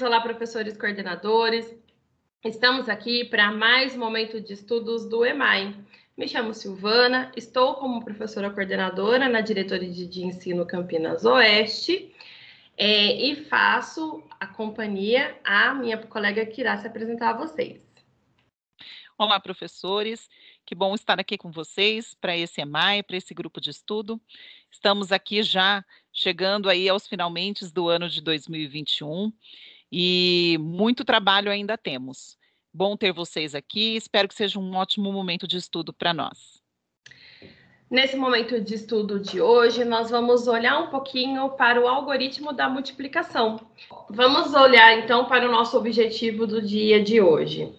olá, professores coordenadores. Estamos aqui para mais momento de estudos do EMAI. Me chamo Silvana, estou como professora coordenadora na Diretoria de Ensino Campinas Oeste e faço a companhia à minha colega que irá se apresentar a vocês. Olá, professores, que bom estar aqui com vocês para esse EMAI, para esse grupo de estudo. Estamos aqui já chegando aí aos finalmente do ano de 2021 e muito trabalho ainda temos. Bom ter vocês aqui, espero que seja um ótimo momento de estudo para nós. Nesse momento de estudo de hoje, nós vamos olhar um pouquinho para o algoritmo da multiplicação. Vamos olhar então para o nosso objetivo do dia de hoje.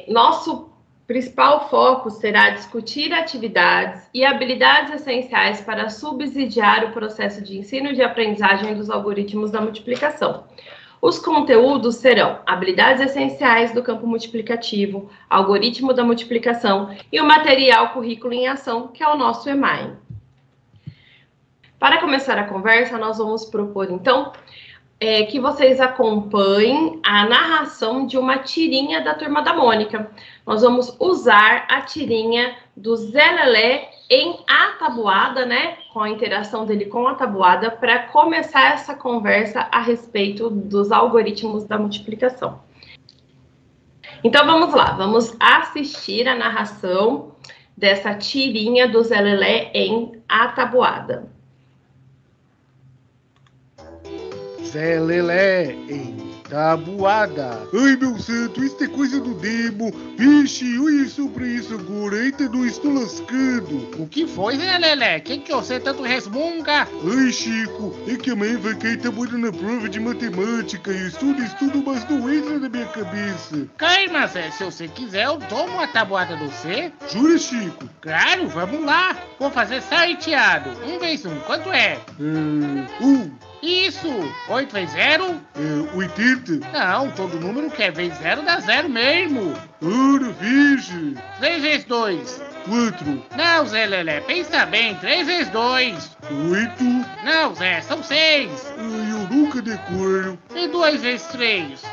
Nosso principal foco será discutir atividades e habilidades essenciais para subsidiar o processo de ensino e de aprendizagem dos algoritmos da multiplicação. Os conteúdos serão habilidades essenciais do campo multiplicativo, algoritmo da multiplicação e o material currículo em ação, que é o nosso EMAI. Para começar a conversa, nós vamos propor, então, que vocês acompanhem a narração de uma tirinha da Turma da Mônica. Nós vamos usar a tirinha do Zé Lelé em atabuada, né? Com a interação dele com a tabuada, para começar essa conversa a respeito dos algoritmos da multiplicação. Então, vamos lá. Vamos assistir a narração dessa tirinha do Zé Lelé em atabuada. Zé Lelé em tabuada. Ai, meu santo, isso é coisa do demo. Vixe, olha sobre isso agora. Eita, não estou lascando. O que foi, Zé Lelé? Que você tanto resmunga? Ai, Chico, é que amanhã vai cair tabuada na prova de matemática. Eu estudo, mas não entra na minha cabeça. Calma, Zé, se você quiser, eu tomo a tabuada do C. Jura, Chico? Claro, vamos lá. Vou fazer sorteado. 1 × 1, quanto é? 1. Isso! 8 × 0? 80. Não, todo número que é vezes 0 dá 0 mesmo. Ora, veja. 3 × 2? 4. Não, Zé Lelé, pensa bem. 3 × 2? 8. Não, Zé, são 6. Ai, eu nunca decoro. E 2 × 3?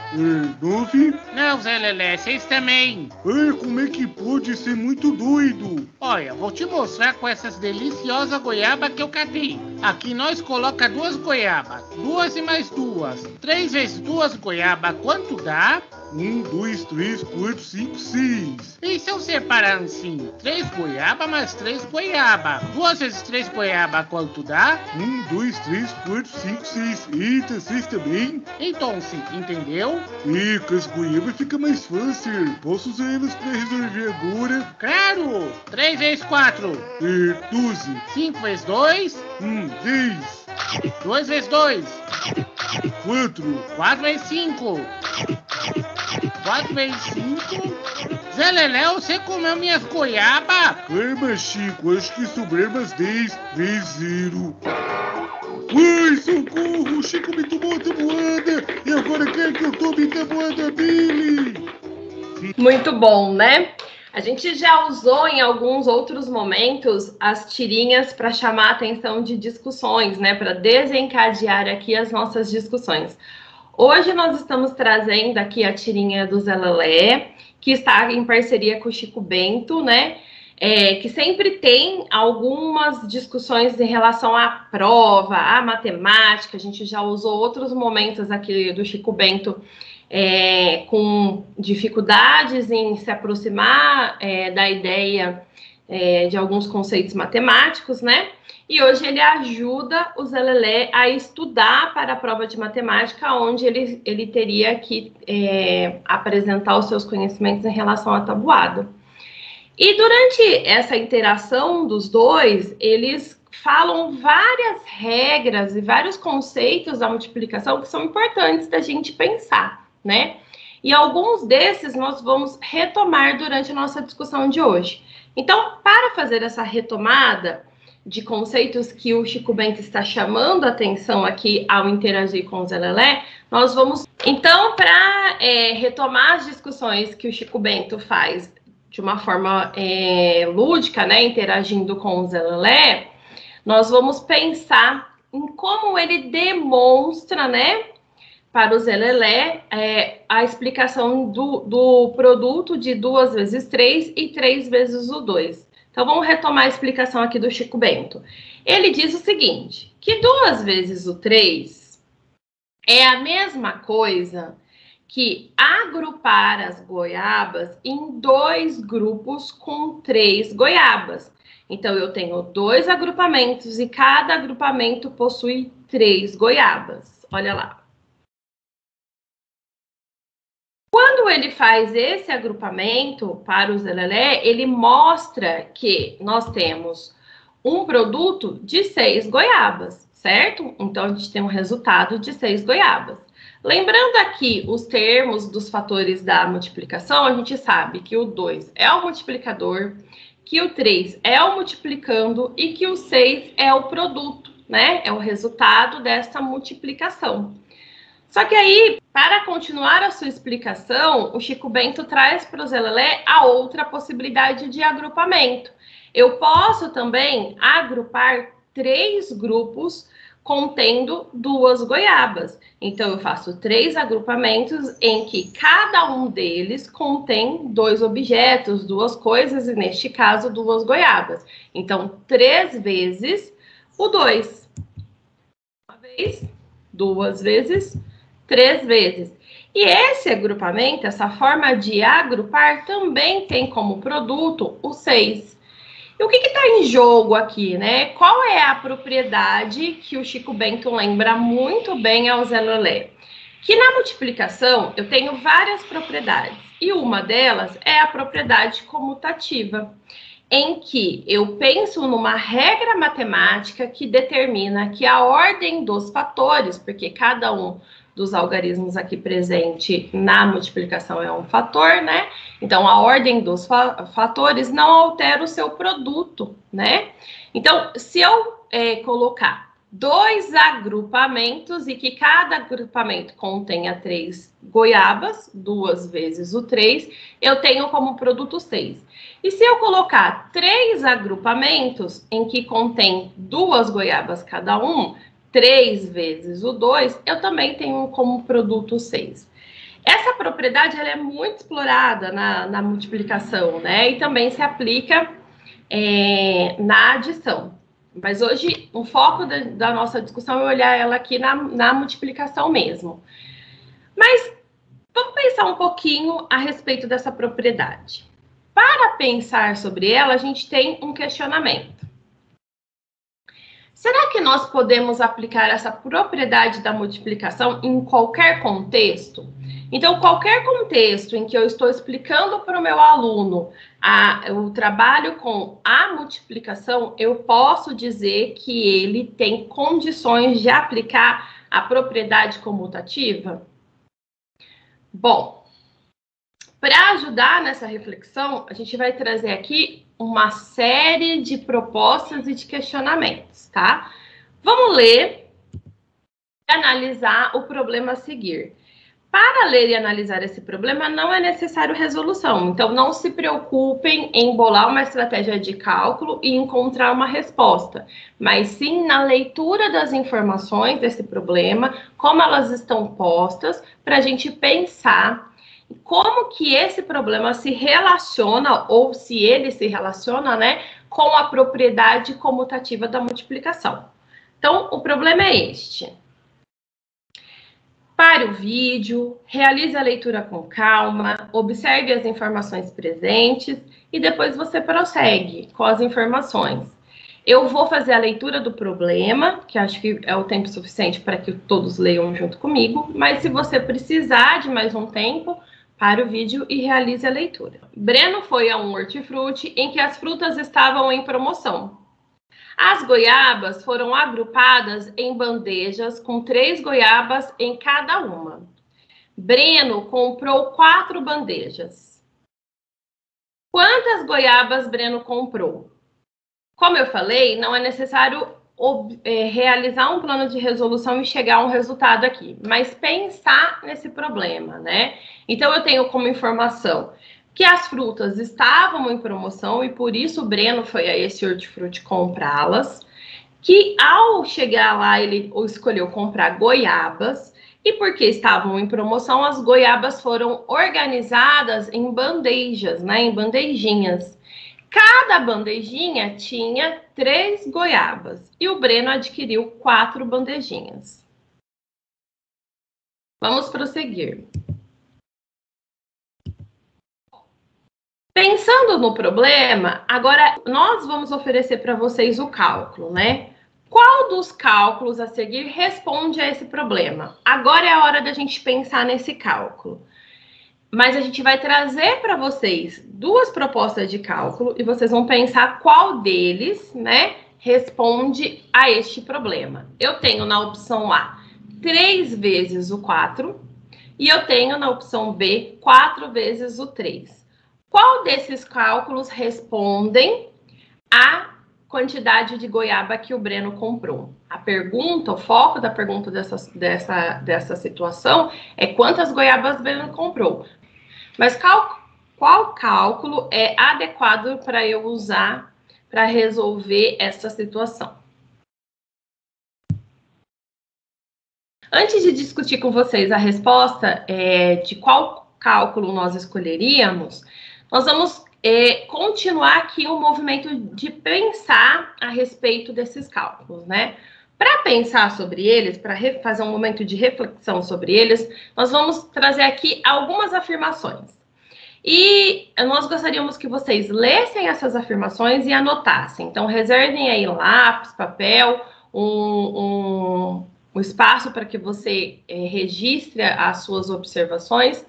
9. Não, Zé Lelé, 6 também. Ai, como é que pode ser muito doido? Olha, vou te mostrar com essas deliciosas goiabas que eu catei. Aqui nós coloca 2 goiabas. 2 e mais 2. 3 × 2 goiabas, quanto dá? 1, 2, 3, 4, 5, 6. E se eu separar assim? 3 goiabas mais 3 goiabas. 2 × 3 goiabas, quanto dá? 1, 2, 3, 4, 5, 6. Eita, 6 também? Então, sim, entendeu? E com as goiabas fica mais fácil. Posso usar elas para resolver agora? Claro! 3 × 4? 12. 5 × 2? 10. 2 × 2? 4. 4 × 5? 4 × 5? Zé Lelé, você comeu minhas goiabas? Calma, Chico, acho que sobraram umas 10 × 0. Ai, socorro, o Chico me tomou a tabuada e agora quer que eu tome tabuada dele. Muito bom, né? A gente já usou em alguns outros momentos as tirinhas para chamar a atenção de discussões, né? Para desencadear aqui as nossas discussões. Hoje nós estamos trazendo aqui a tirinha do Zé Lelé, que está em parceria com o Chico Bento, né? Que sempre tem algumas discussões em relação à prova, à matemática. A gente já usou outros momentos aqui do Chico Bento com dificuldades em se aproximar da ideia de alguns conceitos matemáticos, né? E hoje ele ajuda o Zé Lelé a estudar para a prova de matemática, onde ele teria que apresentar os seus conhecimentos em relação à tabuada. E durante essa interação dos dois, eles falam várias regras e vários conceitos da multiplicação que são importantes da gente pensar, né? E alguns desses nós vamos retomar durante a nossa discussão de hoje. Então, para fazer essa retomada de conceitos que o Chico Bento está chamando a atenção aqui ao interagir com o Zé Lelé, nós vamos... Então, para retomar as discussões que o Chico Bento faz de uma forma lúdica, né, interagindo com o Zé Lelé, nós vamos pensar em como ele demonstra, né, para o Zé Lelé, a explicação do produto de 2 vezes 3 e 3 vezes o 2. Então, vamos retomar a explicação aqui do Chico Bento. Ele diz o seguinte, que 2 vezes o 3 é a mesma coisa que agrupar as goiabas em 2 grupos com 3 goiabas. Então, eu tenho 2 agrupamentos e cada agrupamento possui 3 goiabas. Olha lá. Quando ele faz esse agrupamento para o Zé Lelé, ele mostra que nós temos um produto de 6 goiabas, certo? Então, a gente tem um resultado de 6 goiabas. Lembrando aqui os termos dos fatores da multiplicação, a gente sabe que o 2 é o multiplicador, que o 3 é o multiplicando e que o 6 é o produto, né? É o resultado dessa multiplicação. Só que aí, para continuar a sua explicação, o Chico Bento traz para o Zé Lelé a outra possibilidade de agrupamento. Eu posso também agrupar 3 grupos contendo 2 goiabas. Então, eu faço 3 agrupamentos em que cada um deles contém 2 objetos, 2 coisas, e neste caso, 2 goiabas. Então, 3 vezes o 2. Uma vez, 2 vezes, 3 vezes. E esse agrupamento, essa forma de agrupar, também tem como produto o 6. E o que está em jogo aqui, né? Qual é a propriedade que o Chico Bento lembra muito bem ao Zé Lelé? Que na multiplicação eu tenho várias propriedades. E uma delas é a propriedade comutativa, em que eu penso numa regra matemática que determina que a ordem dos fatores, porque cada um dos algarismos aqui presente na multiplicação é um fator, né? Então, a ordem dos fatores não altera o seu produto, né? Então, se eu colocar 2 agrupamentos e que cada agrupamento contenha 3 goiabas, 2 vezes o 3, eu tenho como produto 6. E se eu colocar 3 agrupamentos em que contém 2 goiabas cada um, 3 vezes o 2, eu também tenho como produto 6. Essa propriedade ela é muito explorada na multiplicação, né? E também se aplica na adição. Mas hoje o foco da nossa discussão é olhar ela aqui na multiplicação mesmo. Mas vamos pensar um pouquinho a respeito dessa propriedade. Para pensar sobre ela, a gente tem um questionamento. Será que nós podemos aplicar essa propriedade da multiplicação em qualquer contexto? Então, qualquer contexto em que eu estou explicando para o meu aluno o trabalho com a multiplicação, eu posso dizer que ele tem condições de aplicar a propriedade comutativa? Bom, para ajudar nessa reflexão, a gente vai trazer aqui uma série de propostas e de questionamentos, tá? Vamos ler e analisar o problema a seguir. Para ler e analisar esse problema, não é necessário resolução. Então, não se preocupem em bolar uma estratégia de cálculo e encontrar uma resposta, mas sim na leitura das informações desse problema, como elas estão postas, para a gente pensar como que esse problema se relaciona, ou se ele se relaciona, né, com a propriedade comutativa da multiplicação. Então, o problema é este. Pare o vídeo, realize a leitura com calma, observe as informações presentes e depois você prossegue com as informações. Eu vou fazer a leitura do problema, que acho que é o tempo suficiente para que todos leiam junto comigo, mas se você precisar de mais um tempo, pare o vídeo e realize a leitura. Breno foi a um hortifruti em que as frutas estavam em promoção. As goiabas foram agrupadas em bandejas com 3 goiabas em cada uma. Breno comprou 4 bandejas. Quantas goiabas Breno comprou? Como eu falei, não é necessário realizar um plano de resolução e chegar a um resultado aqui, mas pensar nesse problema, né? Então, eu tenho como informação que as frutas estavam em promoção e por isso o Breno foi a esse hortifruti comprá-las, que ao chegar lá ele escolheu comprar goiabas E porque estavam em promoção, as goiabas foram organizadas em bandejas, né? Em bandejinhas. Cada bandejinha tinha 3 goiabas e o Breno adquiriu 4 bandejinhas. Vamos prosseguir. Pensando no problema, agora nós vamos oferecer para vocês o cálculo, né? Qual dos cálculos a seguir responde a esse problema? Agora é a hora da gente pensar nesse cálculo. Mas a gente vai trazer para vocês 2 propostas de cálculo e vocês vão pensar qual deles, né, responde a este problema. Eu tenho na opção A 3 vezes o 4 e eu tenho na opção B 4 vezes o 3. Qual desses cálculos respondem à quantidade de goiaba que o Breno comprou? A pergunta, o foco da pergunta dessa situação é quantas goiabas o Breno comprou. Mas qual cálculo é adequado para eu usar para resolver essa situação? Antes de discutir com vocês a resposta de qual cálculo nós escolheríamos, nós vamos continuar aqui um movimento de pensar a respeito desses cálculos, né? Para pensar sobre eles, para fazer um momento de reflexão sobre eles, nós vamos trazer aqui algumas afirmações. E nós gostaríamos que vocês lessem essas afirmações e anotassem. Então, reservem aí lápis, papel, um espaço para que você registre as suas observações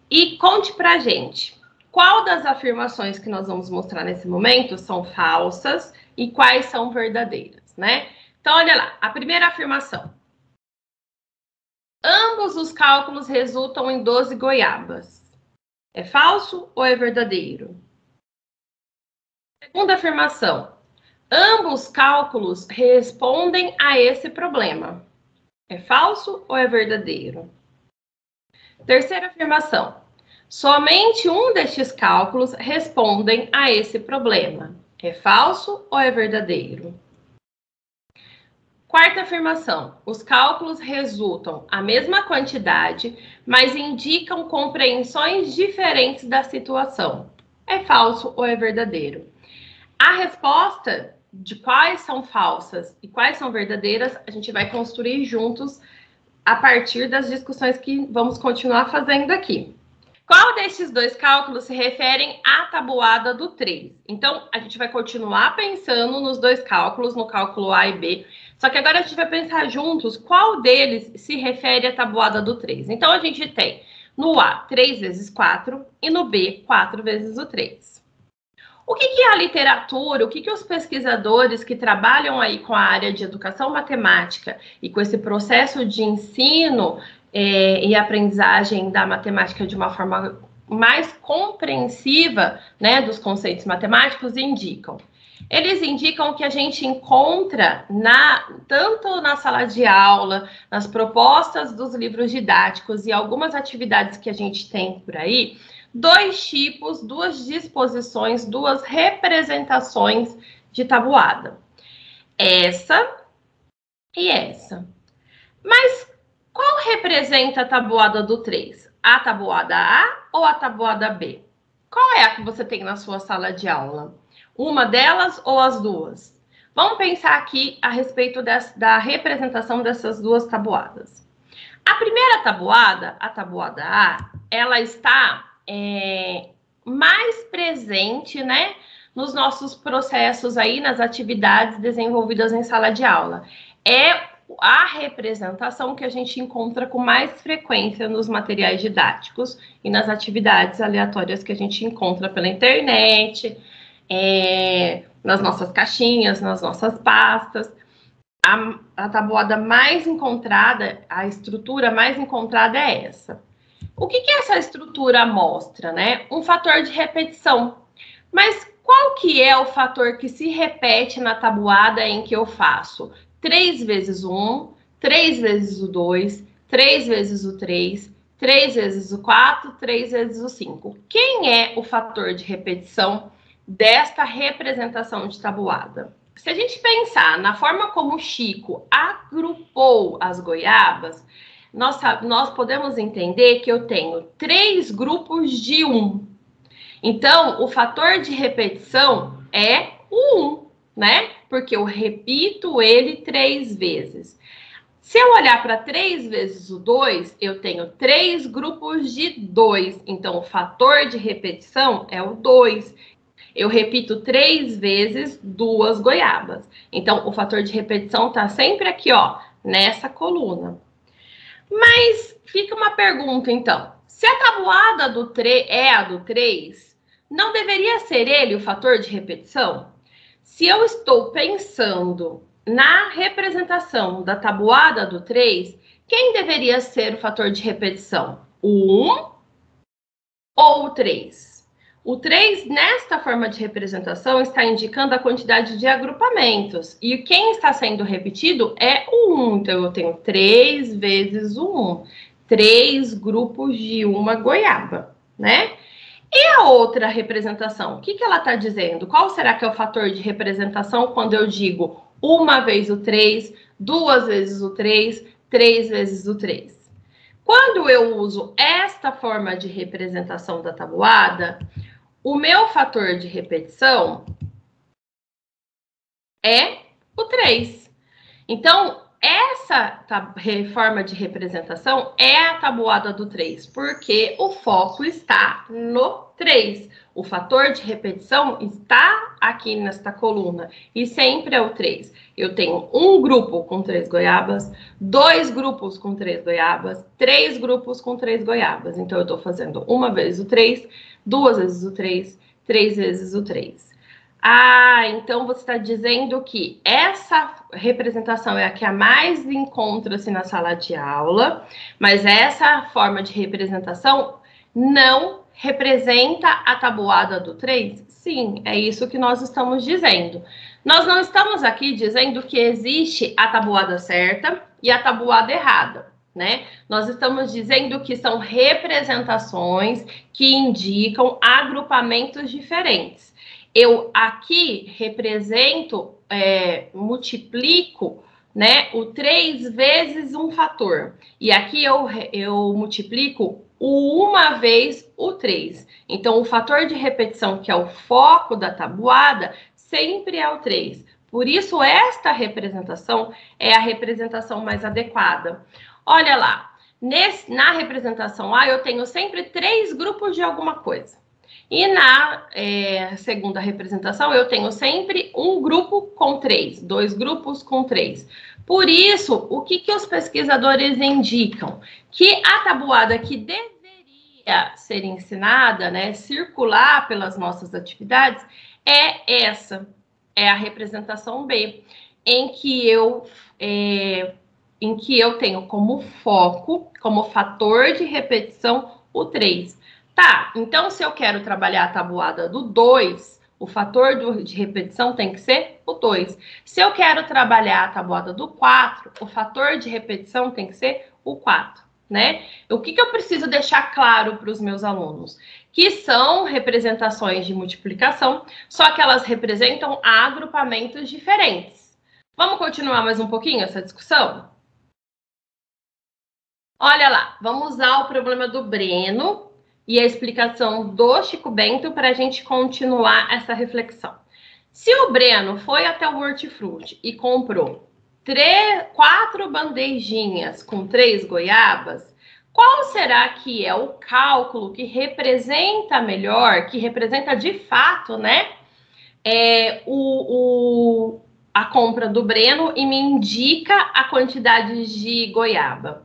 e conte para a gente. Qual das afirmações que nós vamos mostrar nesse momento são falsas e quais são verdadeiras, né? Então, olha lá, a primeira afirmação. Ambos os cálculos resultam em 12 goiabas. É falso ou é verdadeiro? Segunda afirmação. Ambos cálculos respondem a esse problema. É falso ou é verdadeiro? Terceira afirmação. Somente um destes cálculos respondem a esse problema. É falso ou é verdadeiro? Quarta afirmação. Os cálculos resultam a mesma quantidade, mas indicam compreensões diferentes da situação. É falso ou é verdadeiro? A resposta de quais são falsas e quais são verdadeiras, a gente vai construir juntos a partir das discussões que vamos continuar fazendo aqui. Qual destes 2 cálculos se referem à tabuada do 3? Então, a gente vai continuar pensando nos 2 cálculos, no cálculo A e B, só que agora a gente vai pensar juntos qual deles se refere à tabuada do 3. Então, a gente tem no A 3 vezes 4 e no B 4 vezes o 3. O que a literatura, o que os pesquisadores que trabalham aí com a área de educação matemática e com esse processo de ensino e aprendizagem da matemática de uma forma mais compreensiva, né, dos conceitos matemáticos, indicam? Eles indicam que a gente encontra, tanto na sala de aula, nas propostas dos livros didáticos e algumas atividades que a gente tem por aí, 2 tipos, 2 disposições, 2 representações de tabuada. Essa e essa. Mas qual representa a tabuada do 3? A tabuada A ou a tabuada B? Qual é a que você tem na sua sala de aula? Uma delas ou as 2? Vamos pensar aqui a respeito da representação dessas 2 tabuadas. A primeira tabuada, a tabuada A, ela está mais presente, né, nos nossos processos aí, nas atividades desenvolvidas em sala de aula. É a representação que a gente encontra com mais frequência nos materiais didáticos e nas atividades aleatórias que a gente encontra pela internet, nas nossas caixinhas, nas nossas pastas. A tabuada mais encontrada, a estrutura mais encontrada é essa. O que essa estrutura mostra, né? Um fator de repetição. Mas qual que é o fator que se repete na tabuada em que eu faço 3 vezes o 1, 3 vezes o 2, 3 vezes o 3, 3 vezes o 4, 3 vezes o 5? Quem é o fator de repetição desta representação de tabuada? Se a gente pensar na forma como o Chico agrupou as goiabas, nós podemos entender que eu tenho 3 grupos de 1. Então, o fator de repetição é o 1, né? Porque eu repito ele 3 vezes. Se eu olhar para 3 vezes o 2, eu tenho 3 grupos de 2. Então, o fator de repetição é o 2. Eu repito 3 vezes 2 goiabas. Então, o fator de repetição está sempre aqui, ó, nessa coluna. Mas fica uma pergunta, então. Se a tabuada do 3 é a do 3, não deveria ser ele o fator de repetição? Se eu estou pensando na representação da tabuada do 3, quem deveria ser o fator de repetição? O 1 ou o 3? O 3, nesta forma de representação, está indicando a quantidade de agrupamentos. E quem está sendo repetido é o 1. Então, eu tenho 3 vezes o 1. 3 grupos de uma goiaba, né? E a outra representação? O que ela está dizendo? Qual será que é o fator de representação quando eu digo 1 vez o 3, 2 vezes o 3, 3 vezes o 3? Quando eu uso esta forma de representação da tabuada, o meu fator de repetição é o 3. Então, essa forma de representação é a tabuada do 3, porque o foco está no 3. O fator de repetição está aqui nesta coluna e sempre é o 3. Eu tenho um grupo com 3 goiabas, 2 grupos com 3 goiabas, 3 grupos com 3 goiabas. Então, eu estou fazendo 1 vez o 3, 2 vezes o 3, 3 vezes o 3. Ah, então você está dizendo que essa representação é a que a mais encontra-se na sala de aula, mas essa forma de representação não representa a tabuada do 3? Sim, é isso que nós estamos dizendo. Nós não estamos aqui dizendo que existe a tabuada certa e a tabuada errada, né? Nós estamos dizendo que são representações que indicam agrupamentos diferentes. Eu aqui represento, multiplico, né, o 3 vezes um fator. E aqui eu multiplico o 1 vez o 3. Então, o fator de repetição, que é o foco da tabuada, sempre é o 3. Por isso, esta representação é a representação mais adequada. Olha lá, na representação A, eu tenho sempre 3 grupos de alguma coisa. E na segunda representação, eu tenho sempre um grupo com 3, 2 grupos com 3. Por isso, o que os pesquisadores indicam? Que a tabuada que deveria ser ensinada, né, circular pelas nossas atividades, é essa, é a representação B, em que eu tenho como foco, como fator de repetição, o 3. Tá, então se eu quero trabalhar a tabuada do 2, o fator de repetição tem que ser o 2. Se eu quero trabalhar a tabuada do 4, o fator de repetição tem que ser o 4, né? O que eu preciso deixar claro para os meus alunos? Que são representações de multiplicação, só que elas representam agrupamentos diferentes. Vamos continuar mais um pouquinho essa discussão? Olha lá, vamos usar o problema do Breno e a explicação do Chico Bento para a gente continuar essa reflexão. Se o Breno foi até o Hortifruti e comprou 4 bandejinhas com 3 goiabas, qual será que é o cálculo que representa melhor, que representa de fato, né, a compra do Breno e me indica a quantidade de goiaba?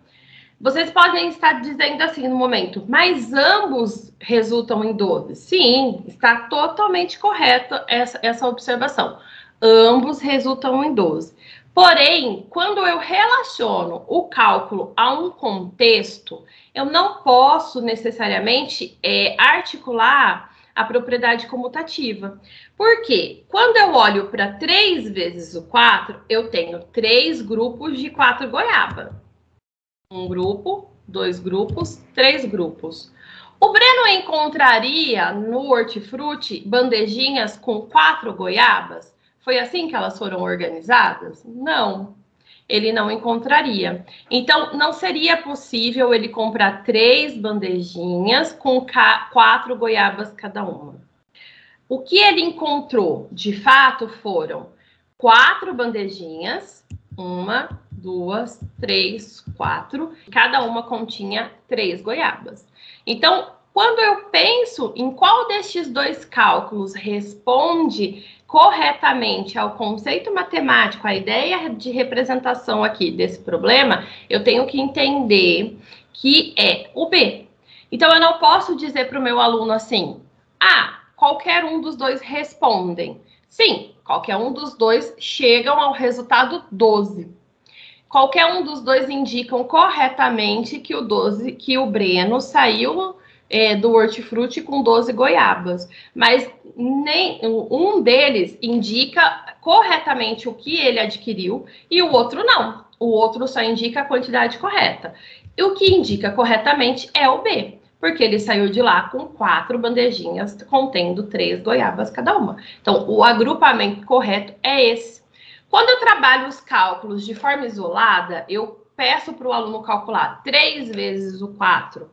Vocês podem estar dizendo assim no momento, mas ambos resultam em 12. Sim, está totalmente correta essa observação. Ambos resultam em 12. Porém, quando eu relaciono o cálculo a um contexto, eu não posso necessariamente articular a propriedade comutativa. Por quê? Quando eu olho para 3 vezes o 4, eu tenho 3 grupos de 4 goiaba. Um grupo, 2 grupos, 3 grupos. O Breno encontraria no Hortifruti bandejinhas com 4 goiabas? Foi assim que elas foram organizadas? Não. ele não encontraria. Então, não seria possível ele comprar 3 bandejinhas com 4 goiabas cada uma. O que ele encontrou, de fato, foram 4 bandejinhas, 1, 2, 3, 4, cada uma continha 3 goiabas. Então, quando eu penso em qual destes 2 cálculos responde corretamente ao conceito matemático, a ideia de representação aqui desse problema, eu tenho que entender que é o B. Então, eu não posso dizer para o meu aluno assim, qualquer um dos 2 respondem. Sim, qualquer um dos 2 chegam ao resultado 12. Qualquer um dos 2 indicam corretamente que o Breno saiu do hortifruti com 12 goiabas, mas um deles indica corretamente o que ele adquiriu e o outro não. O outro só indica a quantidade correta. E o que indica corretamente é o B, porque ele saiu de lá com 4 bandejinhas contendo 3 goiabas cada uma. Então, o agrupamento correto é esse. Quando eu trabalho os cálculos de forma isolada, eu peço para o aluno calcular 3 vezes o 4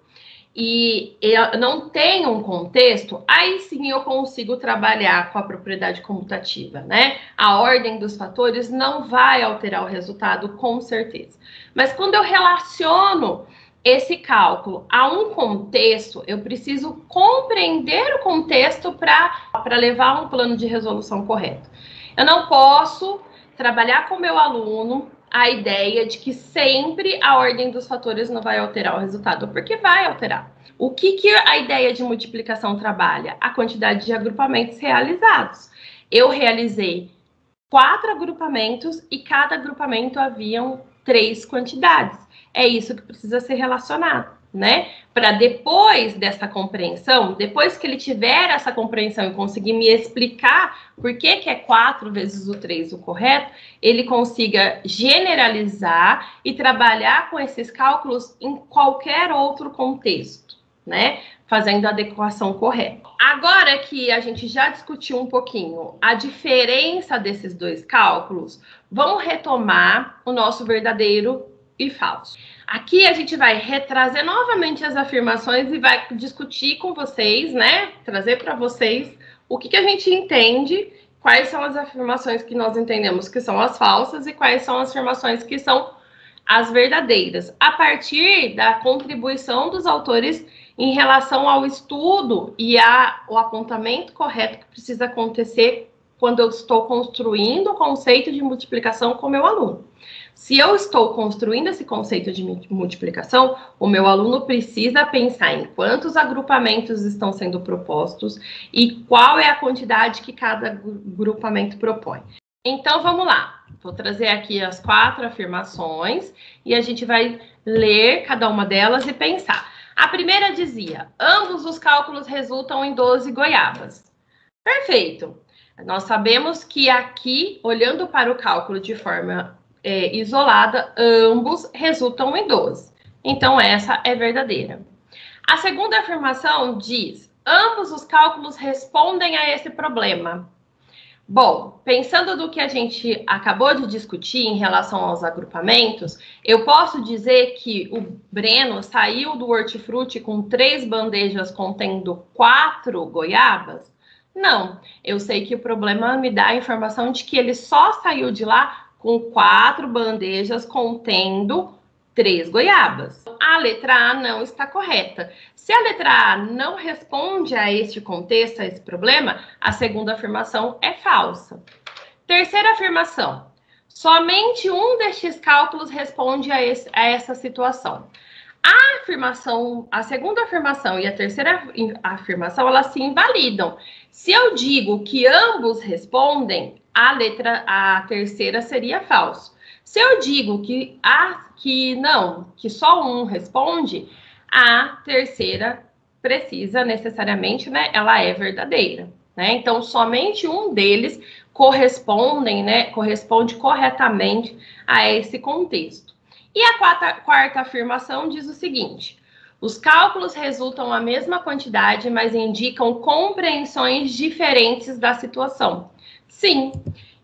e eu não tenho um contexto, aí sim eu consigo trabalhar com a propriedade comutativa, né? A ordem dos fatores não vai alterar o resultado, com certeza. Mas quando eu relaciono esse cálculo a um contexto, eu preciso compreender o contexto para levar a um plano de resolução correto. Eu não posso trabalhar com o meu aluno a ideia de que sempre a ordem dos fatores não vai alterar o resultado, porque vai alterar. O que a ideia de multiplicação trabalha? A quantidade de agrupamentos realizados. Eu realizei 4 agrupamentos e cada agrupamento haviam 3 quantidades. É isso que precisa ser relacionado, né? Para depois dessa compreensão, depois que ele tiver essa compreensão e conseguir me explicar por que é 4 vezes o 3 o correto, ele consiga generalizar e trabalhar com esses cálculos em qualquer outro contexto, né? Fazendo a adequação correta. Agora que a gente já discutiu um pouquinho a diferença desses 2 cálculos, vamos retomar o nosso verdadeiro e falso. Aqui a gente vai retrazer novamente as afirmações e vai discutir com vocês, né? Trazer para vocês o que a gente entende, quais são as afirmações que nós entendemos que são as falsas e quais são as afirmações que são as verdadeiras, a partir da contribuição dos autores em relação ao estudo e ao apontamento correto que precisa acontecer quando eu estou construindo o conceito de multiplicação com o meu aluno. Se eu estou construindo esse conceito de multiplicação, o meu aluno precisa pensar em quantos agrupamentos estão sendo propostos e qual é a quantidade que cada agrupamento propõe. Então, vamos lá. Vou trazer aqui as 4 afirmações e a gente vai ler cada uma delas e pensar. A primeira dizia, ambos os cálculos resultam em 12 goiabas. Perfeito. Nós sabemos que aqui, olhando para o cálculo de forma isolada, ambos resultam em 12. Então, essa é verdadeira. A segunda afirmação diz, ambos os cálculos respondem a esse problema. Bom, pensando do que a gente acabou de discutir em relação aos agrupamentos, eu posso dizer que o Breno saiu do hortifruti com 3 bandejas contendo 4 goiabas? Não, eu sei que o problema me dá a informação de que ele só saiu de lá com 4 bandejas contendo 3 goiabas. A letra A não está correta. Se a letra A não responde a este contexto, a esse problema, a segunda afirmação é falsa. Terceira afirmação. Somente um destes cálculos responde a essa situação. A segunda afirmação e a terceira afirmação, elas se invalidam. Se eu digo que ambos respondem, a terceira seria falso. Se eu digo que só um responde, a terceira precisa necessariamente, né? Ela é verdadeira, né? Então, somente um deles corresponde corretamente a esse contexto. E a quarta afirmação diz o seguinte: os cálculos resultam a mesma quantidade, mas indicam compreensões diferentes da situação. Sim,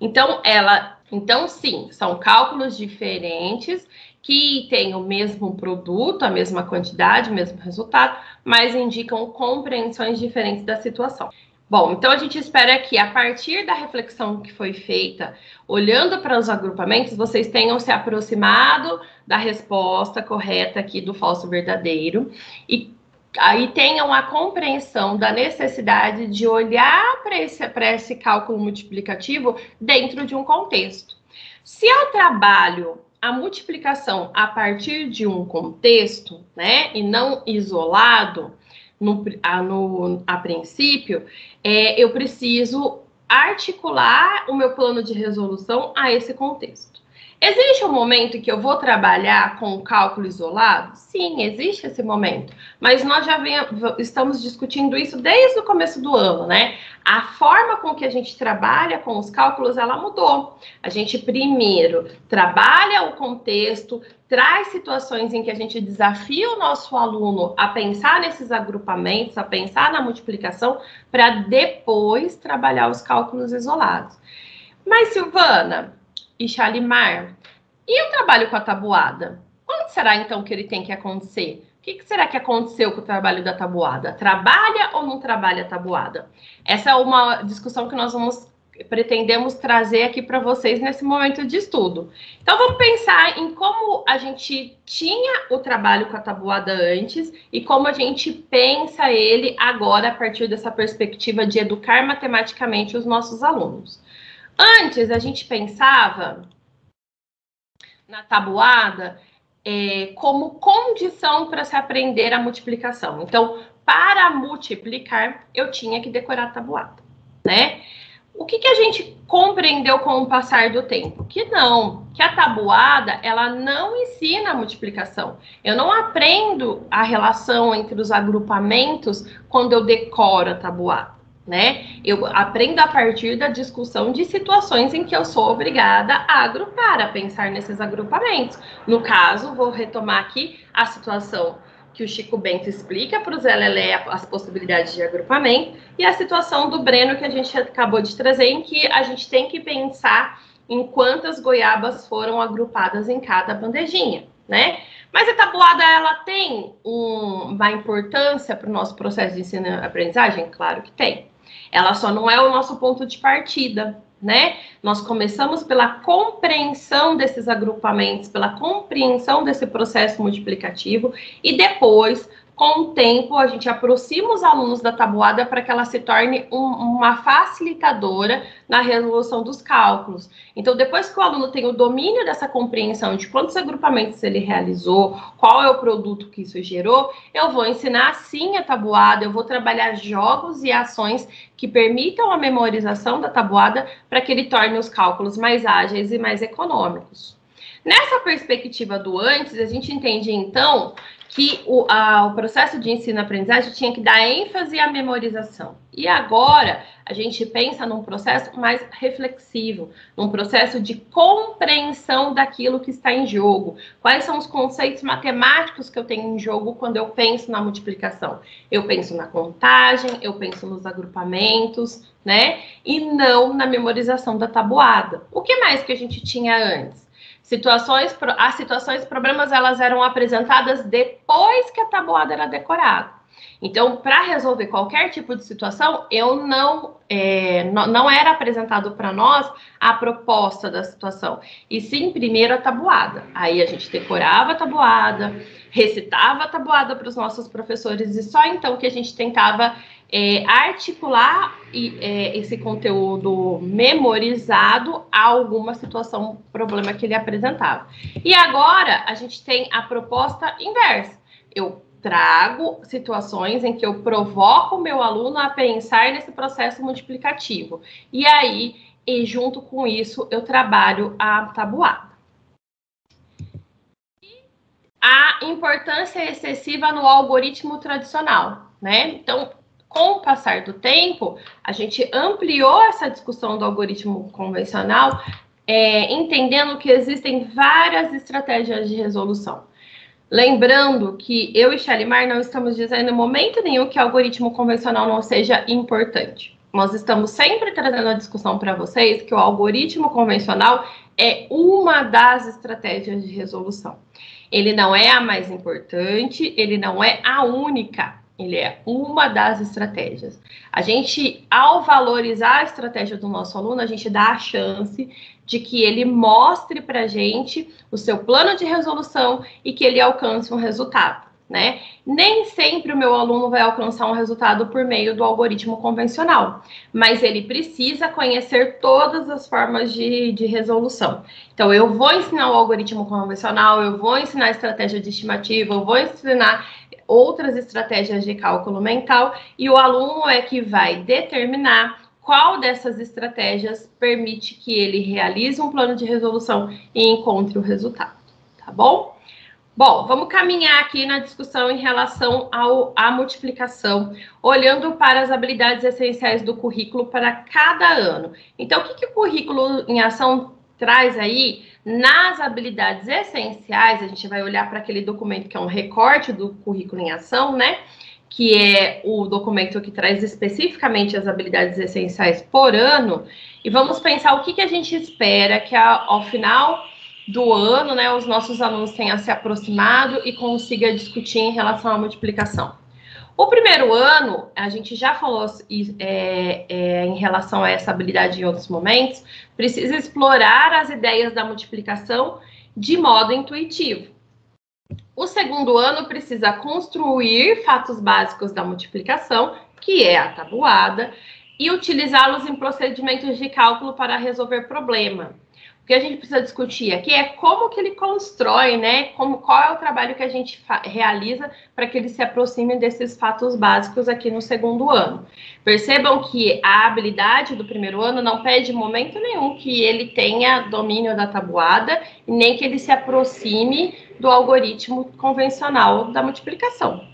então ela Então, sim, são cálculos diferentes que têm o mesmo produto, a mesma quantidade, o mesmo resultado, mas indicam compreensões diferentes da situação. Bom, então a gente espera que a partir da reflexão que foi feita, olhando para os agrupamentos, vocês tenham se aproximado da resposta correta aqui do falso verdadeiro e aí tenham a compreensão da necessidade de olhar para esse cálculo multiplicativo dentro de um contexto. Se eu trabalho a multiplicação a partir de um contexto, né, e não isolado, a princípio, eu preciso articular o meu plano de resolução a esse contexto. Existe um momento em que eu vou trabalhar com o cálculo isolado? Sim, existe esse momento. Mas nós já estamos discutindo isso desde o começo do ano, né? A forma com que a gente trabalha com os cálculos, ela mudou. A gente primeiro trabalha o contexto, traz situações em que a gente desafia o nosso aluno a pensar nesses agrupamentos, a pensar na multiplicação, para depois trabalhar os cálculos isolados. Mas, Silvana e Shalimar, e o trabalho com a tabuada? Quando será, então, que ele tem que acontecer? O que será que aconteceu com o trabalho da tabuada? Trabalha ou não trabalha a tabuada? Essa é uma discussão que nós pretendemos trazer aqui para vocês nesse momento de estudo. Então, vamos pensar em como a gente tinha o trabalho com a tabuada antes e como a gente pensa ele agora a partir dessa perspectiva de educar matematicamente os nossos alunos. Antes, a gente pensava na tabuada como condição para se aprender a multiplicação. Então, para multiplicar, eu tinha que decorar a tabuada, né? O que a gente compreendeu com o passar do tempo? Que a tabuada, ela não ensina a multiplicação. Eu não aprendo a relação entre os agrupamentos quando eu decoro a tabuada, né? Eu aprendo a partir da discussão de situações em que eu sou obrigada a agrupar, a pensar nesses agrupamentos. No caso, vou retomar aqui a situação que o Chico Bento explica para o Zé Lelé as possibilidades de agrupamento e a situação do Breno que a gente acabou de trazer, em que a gente tem que pensar em quantas goiabas foram agrupadas em cada bandejinha, né? Mas a tabuada, ela tem uma importância para o nosso processo de ensino-aprendizagem? Claro que tem. Ela só não é o nosso ponto de partida, né? Nós começamos pela compreensão desses agrupamentos, pela compreensão desse processo multiplicativo e depois, com o tempo, a gente aproxima os alunos da tabuada para que ela se torne uma facilitadora na resolução dos cálculos. Então, depois que o aluno tem o domínio dessa compreensão de quantos agrupamentos ele realizou, qual é o produto que isso gerou, eu vou ensinar sim a tabuada, eu vou trabalhar jogos e ações que permitam a memorização da tabuada para que ele torne os cálculos mais ágeis e mais econômicos. Nessa perspectiva do antes, a gente entende, então, que o processo de ensino-aprendizagem tinha que dar ênfase à memorização. E agora, a gente pensa num processo mais reflexivo, num processo de compreensão daquilo que está em jogo. Quais são os conceitos matemáticos que eu tenho em jogo quando eu penso na multiplicação? Eu penso na contagem, eu penso nos agrupamentos, né? E não na memorização da tabuada. O que mais que a gente tinha antes? As situações, problemas, elas eram apresentadas depois que a tabuada era decorada. Então, para resolver qualquer tipo de situação, não era apresentado para nós a proposta da situação, e sim primeiro a tabuada. Aí a gente decorava a tabuada, recitava a tabuada para os nossos professores, e só então que a gente tentava articular esse conteúdo memorizado a alguma situação, problema que ele apresentava. E agora a gente tem a proposta inversa. Eu trago situações em que eu provoco o meu aluno a pensar nesse processo multiplicativo. E aí, junto com isso, eu trabalho a tabuada. A importância excessiva no algoritmo tradicional, né? Então, com o passar do tempo, a gente ampliou essa discussão do algoritmo convencional, entendendo que existem várias estratégias de resolução. Lembrando que eu e Shalimar não estamos dizendo em momento nenhum que o algoritmo convencional não seja importante. nós estamos sempre trazendo a discussão para vocês que o algoritmo convencional é uma das estratégias de resolução. Ele não é a mais importante, ele não é a única, ele é uma das estratégias. A gente, ao valorizar a estratégia do nosso aluno, a gente dá a chance de que ele mostre para a gente o seu plano de resolução e que ele alcance um resultado, né? Nem sempre o meu aluno vai alcançar um resultado por meio do algoritmo convencional, mas ele precisa conhecer todas as formas de resolução. Então, eu vou ensinar o algoritmo convencional, eu vou ensinar a estratégia de estimativa, eu vou ensinar outras estratégias de cálculo mental, e o aluno é que vai determinar qual dessas estratégias permite que ele realize um plano de resolução e encontre o resultado, tá bom? Bom, vamos caminhar aqui na discussão em relação à multiplicação, olhando para as habilidades essenciais do currículo para cada ano. Então, o que o currículo em ação traz aí? Nas habilidades essenciais, a gente vai olhar para aquele documento que é um recorte do currículo em ação, né? Que é o documento que traz especificamente as habilidades essenciais por ano, e vamos pensar o que a gente espera que ao final do ano, né, os nossos alunos tenham se aproximado e consiga discutir em relação à multiplicação. O primeiro ano, a gente já falou em relação a essa habilidade em outros momentos, precisa explorar as ideias da multiplicação de modo intuitivo. O segundo ano precisa construir fatos básicos da multiplicação, que é a tabuada, e utilizá-los em procedimentos de cálculo para resolver problema. O que a gente precisa discutir aqui é como que ele constrói, né? Qual é o trabalho que a gente realiza para que ele se aproxime desses fatos básicos aqui no segundo ano. Percebam que a habilidade do primeiro ano não pede em momento nenhum que ele tenha domínio da tabuada, e nem que ele se aproxime do algoritmo convencional da multiplicação.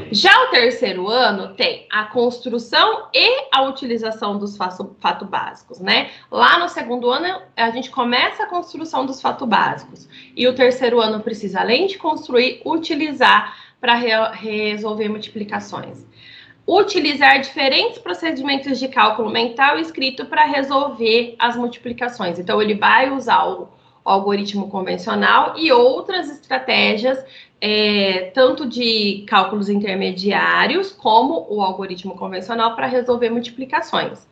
Já o terceiro ano tem a construção e a utilização dos fatos básicos, né? Lá no segundo ano, a gente começa a construção dos fatos básicos. E o terceiro ano precisa, além de construir, utilizar para resolver multiplicações. Utilizar diferentes procedimentos de cálculo mental escrito para resolver as multiplicações. Então, ele vai usar o algoritmo convencional e outras estratégias, tanto de cálculos intermediários, como o algoritmo convencional, para resolver multiplicações.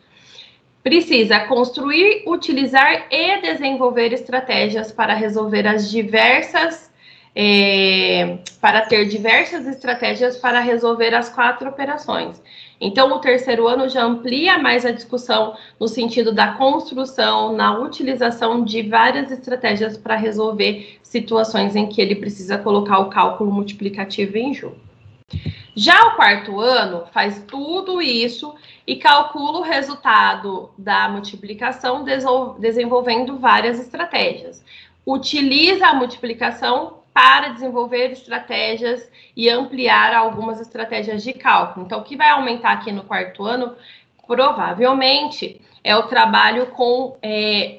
Precisa construir, utilizar e desenvolver estratégias para resolver para ter diversas estratégias para resolver as 4 operações. Então, o terceiro ano já amplia mais a discussão no sentido da construção, na utilização de várias estratégias para resolver situações em que ele precisa colocar o cálculo multiplicativo em jogo. Já o quarto ano faz tudo isso e calcula o resultado da multiplicação desenvolvendo várias estratégias. Utiliza a multiplicação para desenvolver estratégias e ampliar algumas estratégias de cálculo. Então, o que vai aumentar aqui no quarto ano, provavelmente, é o trabalho com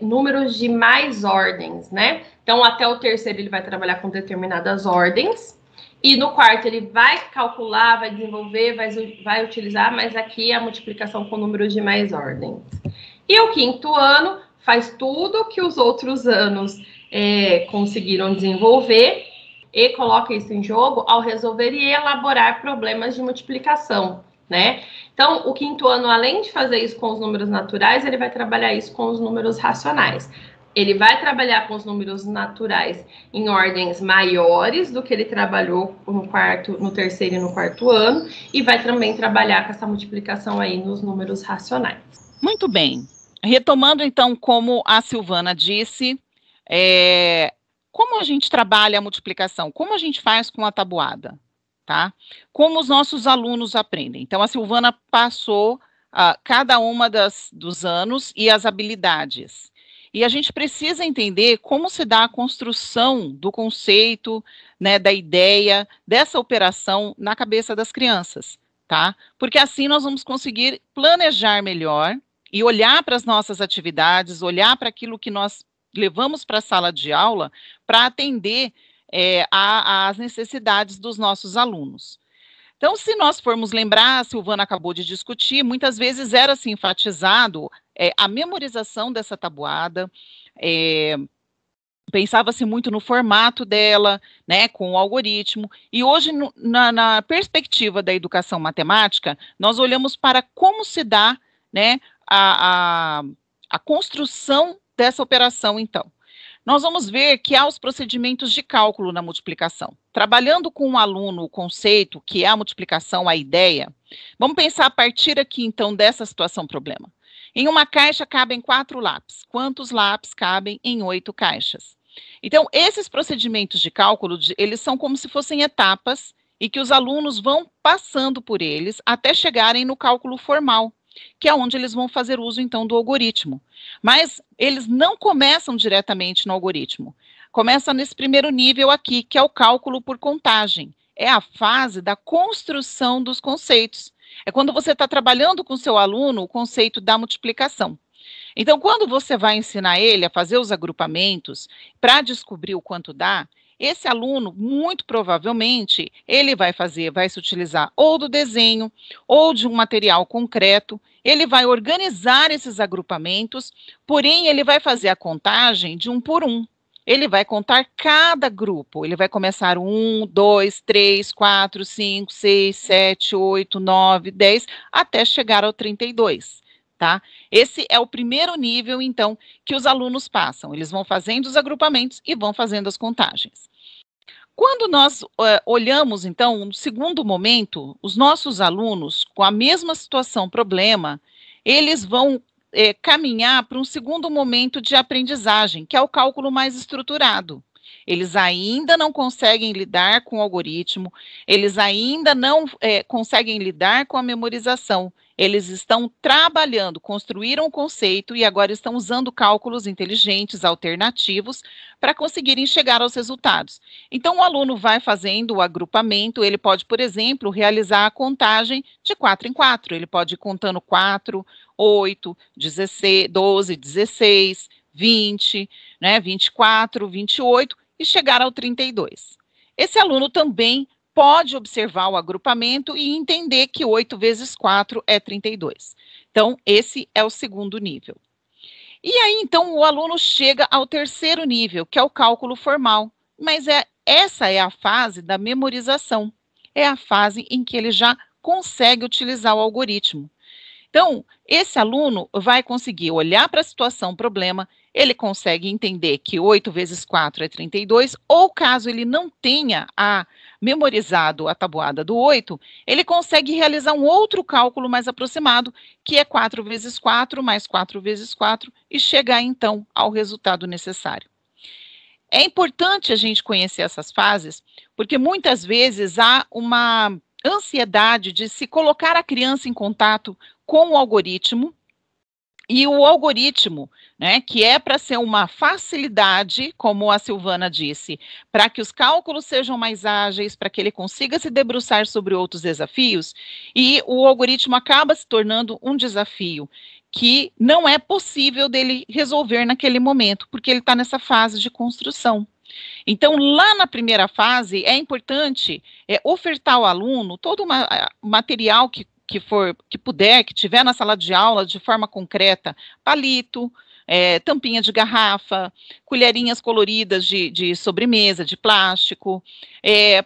números de mais ordens, né? Então, até o terceiro ele vai trabalhar com determinadas ordens, e no quarto ele vai calcular, vai desenvolver, vai utilizar, mas aqui a multiplicação com números de mais ordens. E o quinto ano faz tudo que os outros anos conseguiram desenvolver e coloca isso em jogo ao resolver e elaborar problemas de multiplicação, né? Então, o quinto ano, além de fazer isso com os números naturais, ele vai trabalhar isso com os números racionais. Ele vai trabalhar com os números naturais em ordens maiores do que ele trabalhou no terceiro e no quarto ano, e vai também trabalhar com essa multiplicação aí nos números racionais. Muito bem. Retomando, então, como a Silvana disse, como a gente trabalha a multiplicação? Como a gente faz com a tabuada? Tá? Como os nossos alunos aprendem? Então, a Silvana passou cada uma dos anos e as habilidades. E a gente precisa entender como se dá a construção do conceito, né, da ideia, dessa operação na cabeça das crianças, tá? Porque assim nós vamos conseguir planejar melhor e olhar para as nossas atividades, olhar para aquilo que nós levamos para a sala de aula para atender às necessidades dos nossos alunos. Então, se nós formos lembrar, a Silvana acabou de discutir, muitas vezes era assim, enfatizado a memorização dessa tabuada, pensava-se muito no formato dela, né, com o algoritmo, e hoje, na perspectiva da educação matemática, nós olhamos para como se dá, né, a construção dessa operação, então. Nós vamos ver que há os procedimentos de cálculo na multiplicação. Trabalhando com o aluno o conceito, que é a multiplicação, a ideia, vamos pensar a partir aqui, então, dessa situação problema. Em uma caixa cabem 4 lápis. Quantos lápis cabem em 8 caixas? Então, esses procedimentos de cálculo, eles são como se fossem etapas e que os alunos vão passando por eles até chegarem no cálculo formal, que é onde eles vão fazer uso, então, do algoritmo. Mas eles não começam diretamente no algoritmo. Começa nesse primeiro nível aqui, que é o cálculo por contagem. É a fase da construção dos conceitos. É quando você está trabalhando com o seu aluno o conceito da multiplicação. Então, quando você vai ensinar ele a fazer os agrupamentos para descobrir o quanto dá, esse aluno, muito provavelmente, ele vai se utilizar ou do desenho, ou de um material concreto, ele vai organizar esses agrupamentos, porém, ele vai fazer a contagem de 1 por 1. Ele vai contar cada grupo, ele vai começar 1, 2, 3, 4, 5, 6, 7, 8, 9, 10, até chegar ao 32. Tá? Esse é o primeiro nível, então, que os alunos passam. Eles vão fazendo os agrupamentos e vão fazendo as contagens. Quando nós olhamos, então, no segundo momento, os nossos alunos, com a mesma situação, problema, eles vão caminhar para um segundo momento de aprendizagem, que é o cálculo mais estruturado. Eles ainda não conseguem lidar com o algoritmo, eles ainda não conseguem lidar com a memorização. Eles estão trabalhando, construíram o conceito e agora estão usando cálculos inteligentes, alternativos, para conseguirem chegar aos resultados. Então, o aluno vai fazendo o agrupamento, ele pode, por exemplo, realizar a contagem de 4 em 4. Ele pode ir contando 4, 8, 16, 12, 16, 20, né, 24, 28 e chegar ao 32. Esse aluno também pode observar o agrupamento e entender que 8 vezes 4 é 32. Então, esse é o segundo nível. E aí, então, o aluno chega ao terceiro nível, que é o cálculo formal. Mas essa é a fase da memorização. É a fase em que ele já consegue utilizar o algoritmo. Então, esse aluno vai conseguir olhar para a situação, problema, ele consegue entender que 8 vezes 4 é 32, ou caso ele não tenha memorizado a tabuada do 8, ele consegue realizar um outro cálculo mais aproximado, que é 4 vezes 4 mais 4 vezes 4, e chegar, então, ao resultado necessário. É importante a gente conhecer essas fases, porque muitas vezes há uma ansiedade de se colocar a criança em contato com o algoritmo, e o algoritmo, né, que é para ser uma facilidade, como a Silvana disse, para que os cálculos sejam mais ágeis, para que ele consiga se debruçar sobre outros desafios, e o algoritmo acaba se tornando um desafio que não é possível dele resolver naquele momento, porque ele está nessa fase de construção. Então, lá na primeira fase, é importante ofertar ao aluno todo o material que puder, que tiver na sala de aula de forma concreta, palito, tampinha de garrafa, colherinhas coloridas de sobremesa, de plástico,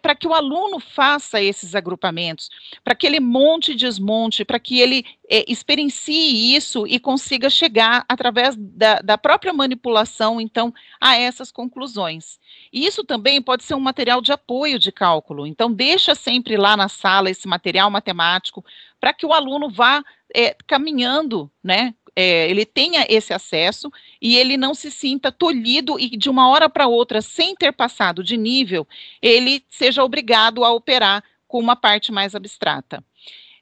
para que o aluno faça esses agrupamentos, para que ele monte e desmonte, para que ele experiencie isso e consiga chegar, através da própria manipulação, então, a essas conclusões. E isso também pode ser um material de apoio de cálculo, então deixa sempre lá na sala esse material matemático, para que o aluno vá caminhando, né, ele tenha esse acesso e ele não se sinta tolhido e de uma hora para outra, sem ter passado de nível, ele seja obrigado a operar com uma parte mais abstrata.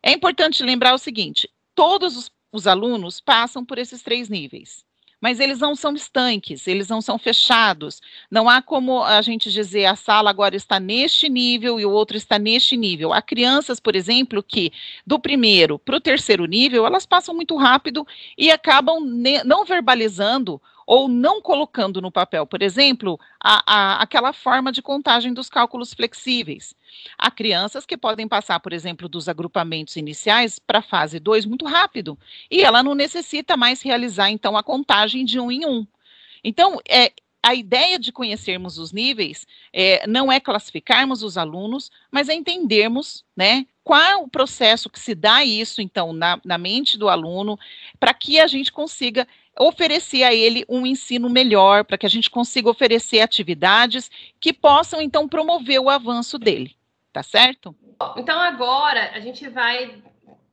É importante lembrar o seguinte, todos os alunos passam por esses 3 níveis, mas eles não são estanques, eles não são fechados, não há como a gente dizer a sala agora está neste nível e o outro está neste nível. Há crianças, por exemplo, que do primeiro para o terceiro nível, elas passam muito rápido e acabam não verbalizando ou não colocando no papel, por exemplo, aquela forma de contagem dos cálculos flexíveis. Há crianças que podem passar, por exemplo, dos agrupamentos iniciais para a fase 2 muito rápido, e ela não necessita mais realizar, então, a contagem de 1 em 1. Então, a ideia de conhecermos os níveis não é classificarmos os alunos, mas é entendermos, né, qual o processo que se dá isso, então, na mente do aluno, para que a gente consiga oferecer a ele um ensino melhor, para que a gente consiga oferecer atividades que possam, então, promover o avanço dele, tá certo? Então, agora, a gente vai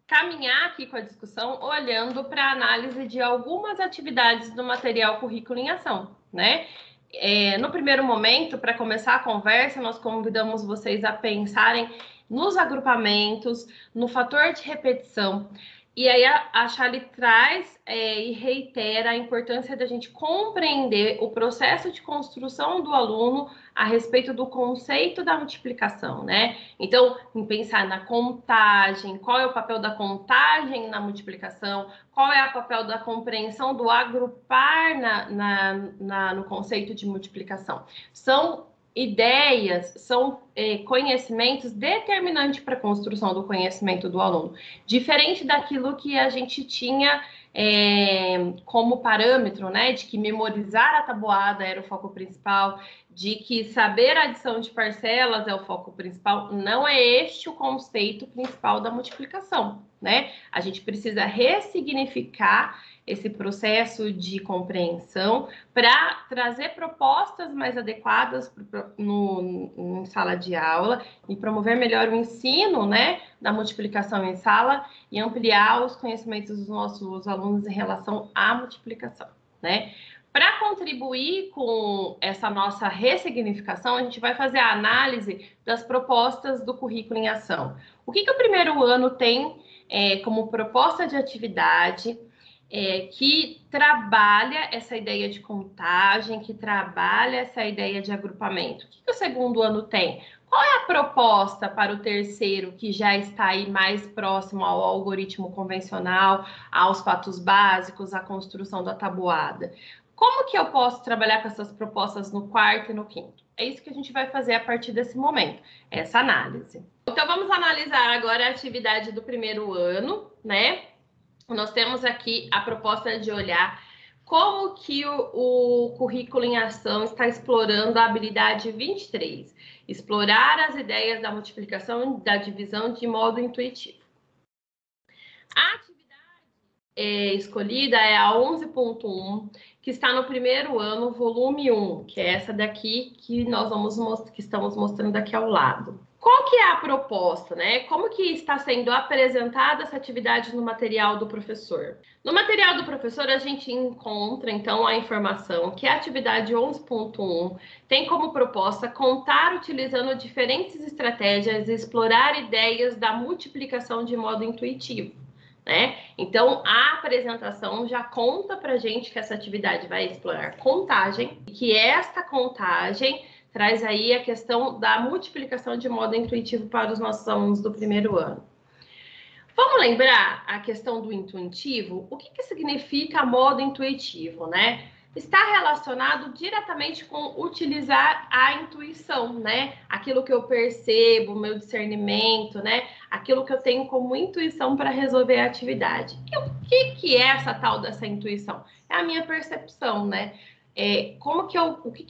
caminhar aqui com a discussão olhando para a análise de algumas atividades do material Currículo em Ação, né? No primeiro momento, para começar a conversa, nós convidamos vocês a pensarem nos agrupamentos, no fator de repetição. E aí a Charlie traz e reitera a importância da gente compreender o processo de construção do aluno a respeito do conceito da multiplicação, né? Então, em pensar na contagem, qual é o papel da contagem na multiplicação, qual é o papel da compreensão do agrupar no conceito de multiplicação. São ideias, são conhecimentos determinantes para a construção do conhecimento do aluno. Diferente daquilo que a gente tinha como parâmetro, né, de que memorizar a tabuada era o foco principal, de que saber a adição de parcelas é o foco principal, não é este o conceito principal da multiplicação, né? A gente precisa ressignificar esse processo de compreensão para trazer propostas mais adequadas em sala de aula e promover melhor o ensino, né, da multiplicação em sala e ampliar os conhecimentos dos nossos alunos em relação à multiplicação, né? Para contribuir com essa nossa ressignificação, a gente vai fazer a análise das propostas do currículo em ação. O que o primeiro ano tem como proposta de atividade que trabalha essa ideia de contagem, que trabalha essa ideia de agrupamento? O que o segundo ano tem? Qual é a proposta para o terceiro, que já está aí mais próximo ao algoritmo convencional, aos fatos básicos, à construção da tabuada? Como que eu posso trabalhar com essas propostas no quarto e no quinto? É isso que a gente vai fazer a partir desse momento, essa análise. Então, vamos analisar agora a atividade do primeiro ano, né? Nós temos aqui a proposta de olhar como que o currículo em ação está explorando a habilidade 23, explorar as ideias da multiplicação e da divisão de modo intuitivo. A atividade escolhida é a 11.1, que está no primeiro ano, volume 1, que é essa daqui que que estamos mostrando aqui ao lado. Qual que é a proposta, né? Como que está sendo apresentada essa atividade no material do professor? No material do professor, a gente encontra, então, a informação que a atividade 11.1 tem como proposta contar utilizando diferentes estratégias e explorar ideias da multiplicação de modo intuitivo, né? Então, a apresentação já conta pra gente que essa atividade vai explorar contagem e que esta contagem traz aí a questão da multiplicação de modo intuitivo para os nossos alunos do primeiro ano. Vamos lembrar a questão do intuitivo? O que significa modo intuitivo, né? Está relacionado diretamente com utilizar a intuição, né? Aquilo que eu percebo, meu discernimento, né? Aquilo que eu tenho como intuição para resolver a atividade. E o que é essa tal dessa intuição? É a minha percepção, né? O que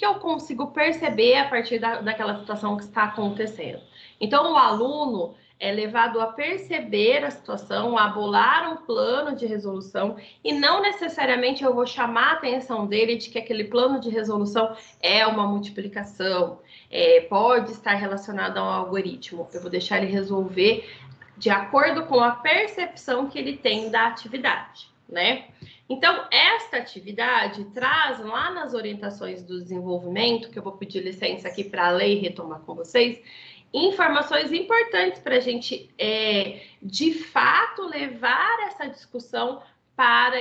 eu consigo perceber a partir daquela situação que está acontecendo. Então, o aluno é levado a perceber a situação, a bolar um plano de resolução, e não necessariamente eu vou chamar a atenção dele de que aquele plano de resolução é uma multiplicação, pode estar relacionado a um algoritmo. Eu vou deixar ele resolver de acordo com a percepção que ele tem da atividade, né? Então, esta atividade traz lá nas orientações do desenvolvimento, que eu vou pedir licença aqui para ler e retomar com vocês, informações importantes para a gente, de fato, levar essa discussão para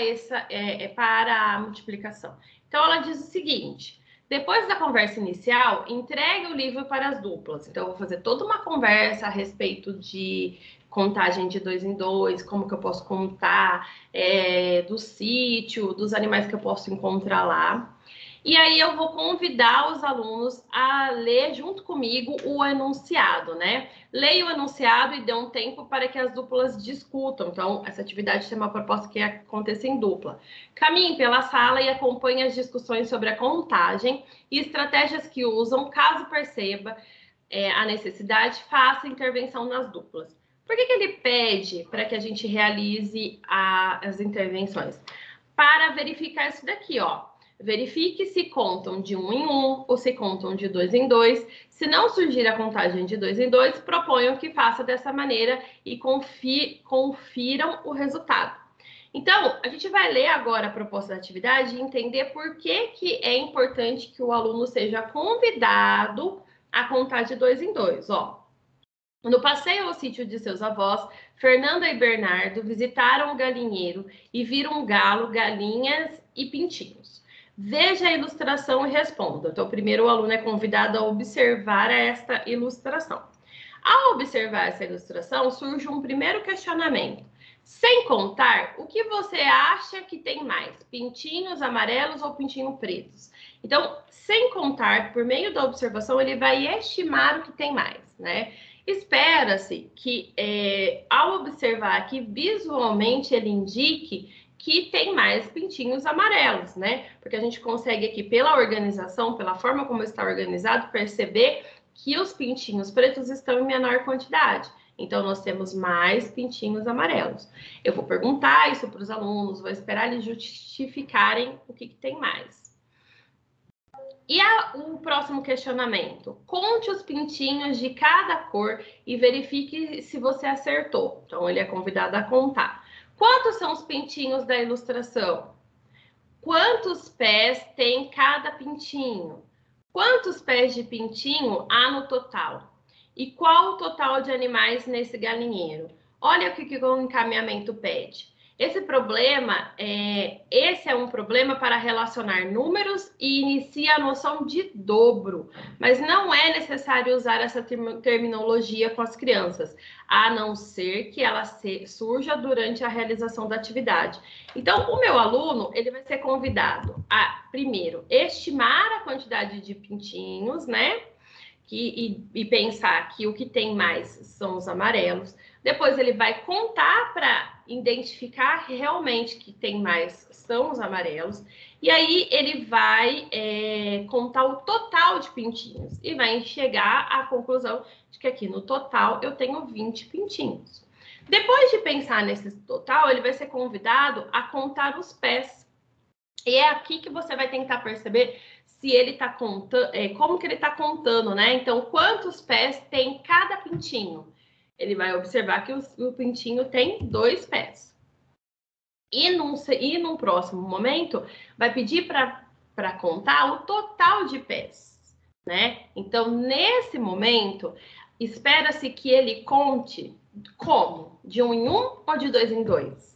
a multiplicação. Então, ela diz o seguinte: depois da conversa inicial, entregue o livro para as duplas. Então, eu vou fazer toda uma conversa a respeito de contagem de 2 em 2, como que eu posso contar, do sítio, dos animais que eu posso encontrar lá. E aí eu vou convidar os alunos a ler junto comigo o enunciado, né? Leia o enunciado e dê um tempo para que as duplas discutam. Então, essa atividade tem uma proposta que aconteça em dupla. Caminhe pela sala e acompanhe as discussões sobre a contagem e estratégias que usam. Caso perceba a necessidade, faça intervenção nas duplas. Por que ele pede para que a gente realize as intervenções? Para verificar isso daqui, ó. Verifique se contam de 1 em 1 ou se contam de 2 em 2. Se não surgir a contagem de 2 em 2, proponham que faça dessa maneira e confiram o resultado. Então, a gente vai ler agora a proposta da atividade e entender por que é importante que o aluno seja convidado a contar de 2 em 2. Ó, no passeio ao sítio de seus avós, Fernanda e Bernardo visitaram o galinheiro e viram um galo, galinhas e pintinhos. Veja a ilustração e responda. Então, primeiro o aluno é convidado a observar esta ilustração. Ao observar essa ilustração, surge um primeiro questionamento. Sem contar, o que você acha que tem mais? Pintinhos amarelos ou pintinhos pretos? Então, sem contar, por meio da observação, ele vai estimar o que tem mais, né? Espera-se que, ao observar que visualmente ele indique que tem mais pintinhos amarelos, né? Porque a gente consegue aqui, pela organização, pela forma como está organizado, perceber que os pintinhos pretos estão em menor quantidade. Então, nós temos mais pintinhos amarelos. Eu vou perguntar isso para os alunos, vou esperar eles justificarem o que tem mais. E o próximo questionamento? Conte os pintinhos de cada cor e verifique se você acertou. Então, ele é convidado a contar. Quantos são os pintinhos da ilustração? Quantos pés tem cada pintinho? Quantos pés de pintinho há no total? E qual o total de animais nesse galinheiro? Olha o que o encaminhamento pede. Esse é um problema para relacionar números e inicia a noção de dobro, mas não é necessário usar essa terminologia com as crianças, a não ser que ela surja durante a realização da atividade. Então, o meu aluno, ele vai ser convidado a, primeiro, estimar a quantidade de pintinhos, né? E pensar que o que tem mais são os amarelos. Depois ele vai contar para identificar realmente que tem mais são os amarelos. E aí ele vai contar o total de pintinhos. E vai chegar à conclusão de que aqui no total eu tenho 20 pintinhos. Depois de pensar nesse total, ele vai ser convidado a contar os pés. E é aqui que você vai tentar perceber se ele está contando, como que ele está contando, né? Então, quantos pés tem cada pintinho? Ele vai observar que o pintinho tem 2 pés. E num próximo momento, vai pedir para contar o total de pés, né? Então, nesse momento, espera-se que ele conte como? De 1 em 1 ou de 2 em 2?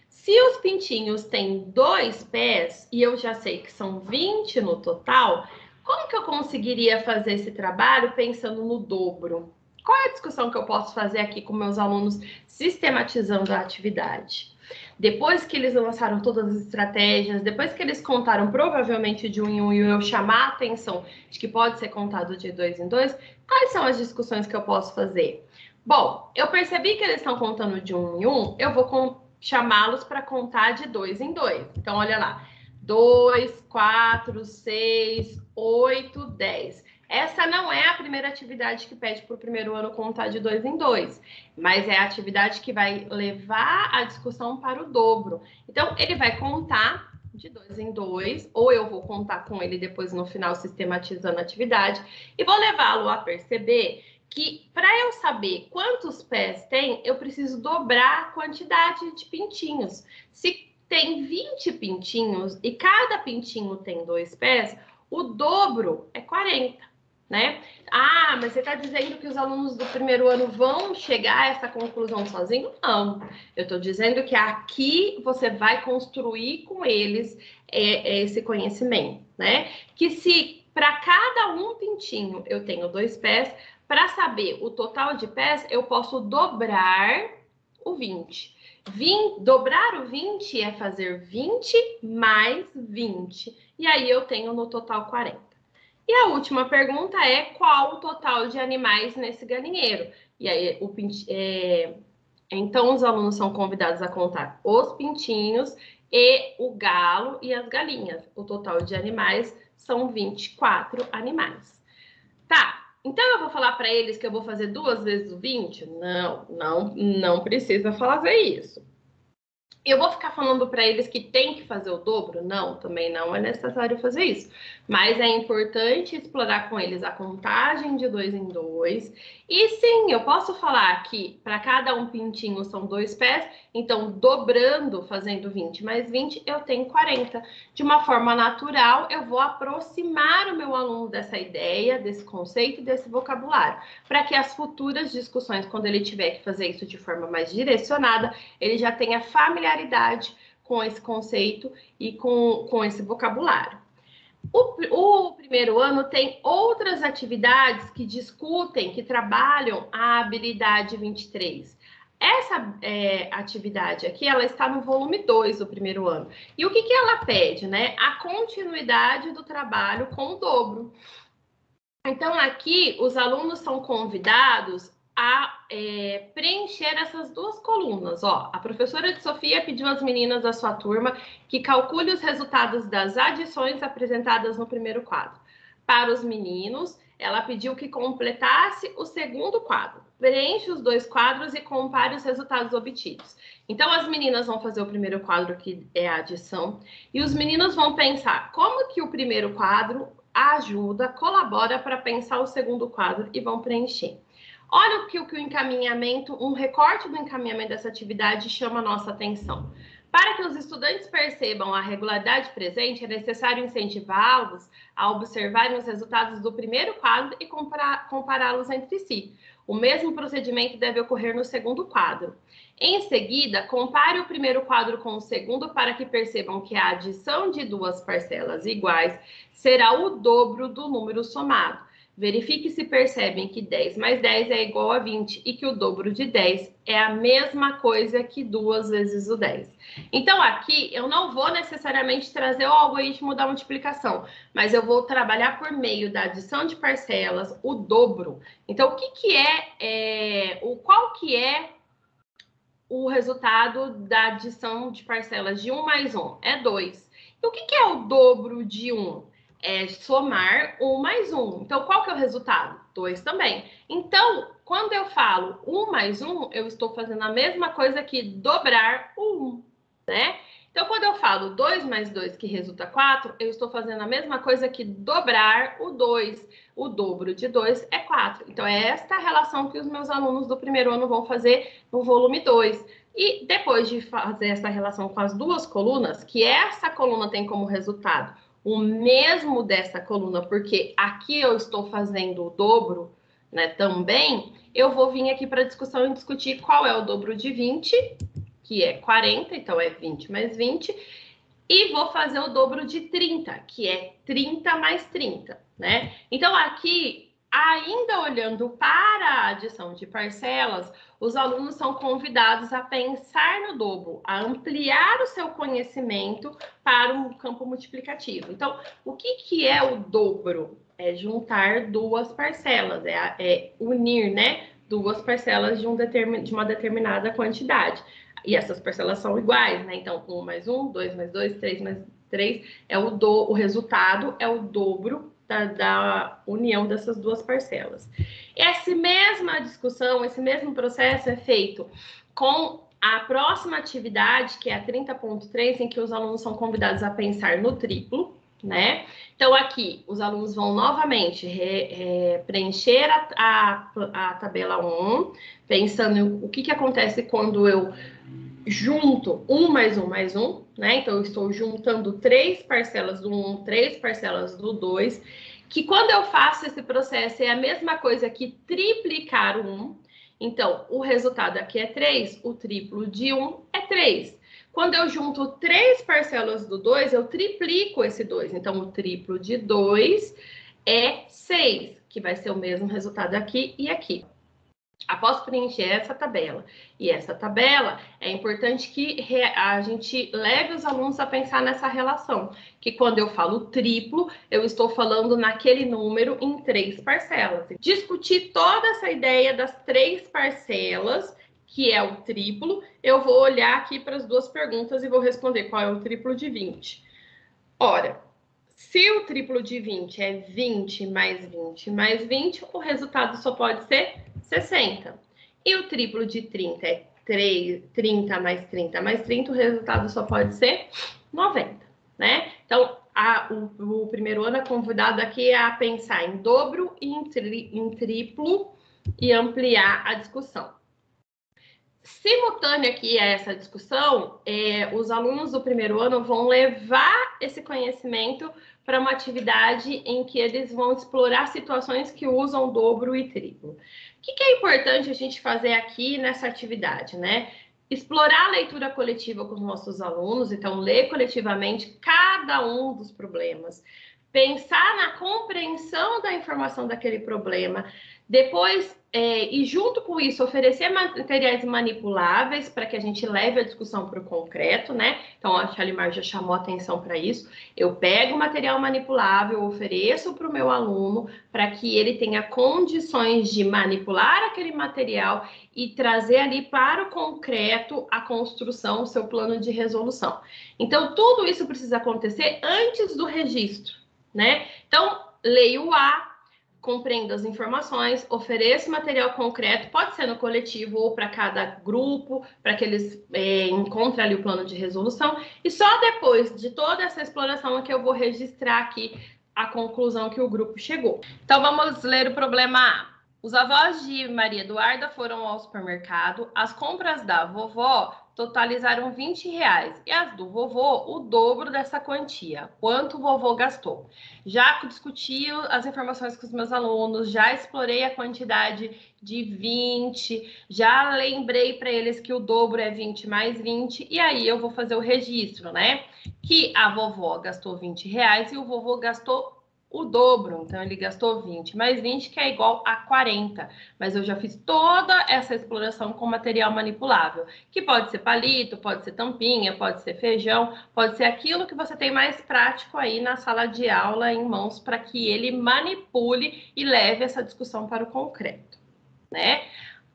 Se os pintinhos têm 2 pés, e eu já sei que são 20 no total, como que eu conseguiria fazer esse trabalho pensando no dobro? Qual é a discussão que eu posso fazer aqui com meus alunos, sistematizando a atividade? Depois que eles lançaram todas as estratégias, depois que eles contaram provavelmente de 1 em 1 e eu chamar a atenção de que pode ser contado de 2 em 2, quais são as discussões que eu posso fazer? Bom, eu percebi que eles estão contando de 1 em 1, eu vou chamá-los para contar de 2 em 2. Então, olha lá. 2, 4, 6, 8, 10. Essa não é a primeira atividade que pede para o primeiro ano contar de 2 em 2, mas é a atividade que vai levar a discussão para o dobro. Então, ele vai contar de 2 em 2, ou eu vou contar com ele depois no final, sistematizando a atividade, e vou levá-lo a perceber que, para eu saber quantos pés tem, eu preciso dobrar a quantidade de pintinhos. Se tem 20 pintinhos e cada pintinho tem 2 pés, o dobro é 40. Né? Ah, mas você está dizendo que os alunos do primeiro ano vão chegar a essa conclusão sozinhos? Não, eu estou dizendo que aqui você vai construir com eles esse conhecimento, né? Que se para cada um pintinho eu tenho 2 pés, para saber o total de pés, eu posso dobrar o 20. Dobrar o 20 é fazer 20 mais 20. E aí eu tenho no total 40. E a última pergunta é qual o total de animais nesse galinheiro? E aí então os alunos são convidados a contar os pintinhos e o galo e as galinhas. O total de animais são 24 animais. Tá, então eu vou falar para eles que eu vou fazer 2 vezes o 20? Não precisa fazer isso. Eu vou ficar falando para eles que tem que fazer o dobro? Não, também não é necessário fazer isso. Mas é importante explorar com eles a contagem de 2 em 2. E sim, eu posso falar que para cada um pintinho são 2 pés, então dobrando, fazendo 20 mais 20, eu tenho 40. De uma forma natural, eu vou aproximar o meu aluno dessa ideia, desse conceito e desse vocabulário, para que as futuras discussões, quando ele tiver que fazer isso de forma mais direcionada, ele já tenha familiaridade com esse conceito e com esse vocabulário. O primeiro ano tem outras atividades que discutem, que trabalham a habilidade 23. Essa atividade aqui, ela está no volume 2 do primeiro ano. E o que ela pede, né? A continuidade do trabalho com o dobro. Então, aqui, os alunos são convidados a preencher essas 2 colunas. Ó, a professora de Sofia pediu às meninas da sua turma que calcule os resultados das adições apresentadas no primeiro quadro. Para os meninos, ela pediu que completasse o segundo quadro. Preencha os 2 quadros e compare os resultados obtidos. Então, as meninas vão fazer o primeiro quadro, que é a adição, e os meninos vão pensar como que o primeiro quadro ajuda, colabora para pensar o segundo quadro e vão preencher. Olha o que o encaminhamento, um recorte do encaminhamento dessa atividade chama a nossa atenção. Para que os estudantes percebam a regularidade presente, é necessário incentivá-los a observarem os resultados do primeiro quadro e compará-los entre si. O mesmo procedimento deve ocorrer no segundo quadro. Em seguida, compare o primeiro quadro com o segundo para que percebam que a adição de 2 parcelas iguais será o dobro do número somado. Verifique se percebem que 10 mais 10 é igual a 20 e que o dobro de 10 é a mesma coisa que 2 vezes o 10. Então, aqui, eu não vou necessariamente trazer o algoritmo da multiplicação, mas eu vou trabalhar por meio da adição de parcelas, o dobro. Então, qual que é o resultado da adição de parcelas de 1 mais 1? É 2. E o que é o dobro de 1? É somar 1 mais 1. Então, qual que é o resultado? 2 também. Então, quando eu falo 1 mais 1, eu estou fazendo a mesma coisa que dobrar o 1, né? Então, quando eu falo 2 mais 2, que resulta 4, eu estou fazendo a mesma coisa que dobrar o 2. O dobro de 2 é 4. Então, é esta relação que os meus alunos do primeiro ano vão fazer no volume 2. E depois de fazer essa relação com as 2 colunas, que essa coluna tem como resultado o mesmo dessa coluna, porque aqui eu estou fazendo o dobro, né, também, eu vou vir aqui para a discussão e discutir qual é o dobro de 20, que é 40, então é 20 mais 20, e vou fazer o dobro de 30, que é 30 mais 30, né? Então, aqui, ainda olhando para a adição de parcelas, os alunos são convidados a pensar no dobro, a ampliar o seu conhecimento para um campo multiplicativo. Então, o que é o dobro? É juntar 2 parcelas, é unir, né, 2 parcelas de uma determinada quantidade. E essas parcelas são iguais, né? Então, 1 mais 1, 2 mais 2, 3 mais 3, o resultado é o dobro da união dessas 2 parcelas. Essa mesma discussão, esse mesmo processo é feito com a próxima atividade, que é a 30.3, em que os alunos são convidados a pensar no triplo, né? Então, aqui, os alunos vão novamente preencher a tabela 1, pensando o que acontece quando eu junto 1 mais 1 mais 1, né? Então, eu estou juntando 3 parcelas do 1, 3 parcelas do 2, que quando eu faço esse processo é a mesma coisa que triplicar o 1. Então, o resultado aqui é 3, o triplo de 1 é 3. Quando eu junto 3 parcelas do 2, eu triplico esse 2. Então, o triplo de 2 é 6, que vai ser o mesmo resultado aqui e aqui. Após preencher essa tabela e essa tabela, é importante que a gente leve os alunos a pensar nessa relação, que quando eu falo triplo, eu estou falando naquele número em 3 parcelas. Discutir toda essa ideia das 3 parcelas, que é o triplo, eu vou olhar aqui para as 2 perguntas e vou responder qual é o triplo de 20. Ora, se o triplo de 20 é 20 mais 20 mais 20, o resultado só pode ser 60. E o triplo de 30 é 30 mais 30 mais 30, o resultado só pode ser 90, né? Então, o primeiro ano é convidado aqui a pensar em dobro e em triplo e ampliar a discussão. Simultânea aqui a essa discussão, os alunos do primeiro ano vão levar esse conhecimento para uma atividade em que eles vão explorar situações que usam dobro e triplo. O que é importante a gente fazer aqui nessa atividade, né? Explorar a leitura coletiva com os nossos alunos, então ler coletivamente cada um dos problemas, pensar na compreensão da informação daquele problema, depois, e junto com isso, oferecer materiais manipuláveis para que a gente leve a discussão para o concreto, né? Então, a Shalimar já chamou atenção para isso. Eu pego o material manipulável, ofereço para o meu aluno para que ele tenha condições de manipular aquele material e trazer ali para o concreto a construção, o seu plano de resolução. Então, tudo isso precisa acontecer antes do registro, né? Então, leio A, compreendo as informações, ofereço material concreto, pode ser no coletivo ou para cada grupo, para que eles encontrem ali o plano de resolução, e só depois de toda essa exploração é que eu vou registrar aqui a conclusão que o grupo chegou. Então, vamos ler o problema A. Os avós de Maria Eduarda foram ao supermercado, as compras da vovó totalizaram R$20 e as do vovô o dobro dessa quantia. Quanto o vovô gastou? Já discuti as informações com os meus alunos, já explorei a quantidade de 20, já lembrei para eles que o dobro é 20 mais 20, e aí eu vou fazer o registro, né? Que a vovó gastou R$20 e o vovô gastou o dobro, então ele gastou 20 mais 20, que é igual a 40. Mas eu já fiz toda essa exploração com material manipulável, que pode ser palito, pode ser tampinha, pode ser feijão, pode ser aquilo que você tem mais prático aí na sala de aula em mãos para que ele manipule e leve essa discussão para o concreto, né?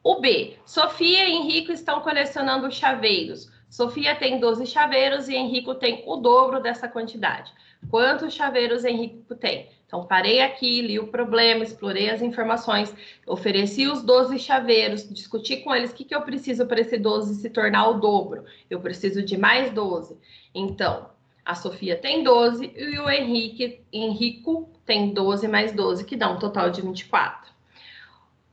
O B, Sofia e Henrico estão colecionando chaveiros. Sofia tem 12 chaveiros e Henrico tem o dobro dessa quantidade. Quantos chaveiros Henrico tem? Então, parei aqui, li o problema, explorei as informações, ofereci os 12 chaveiros, discuti com eles o que eu preciso para esse 12 se tornar o dobro. Eu preciso de mais 12. Então, a Sofia tem 12 e o Henrico tem 12 mais 12, que dá um total de 24.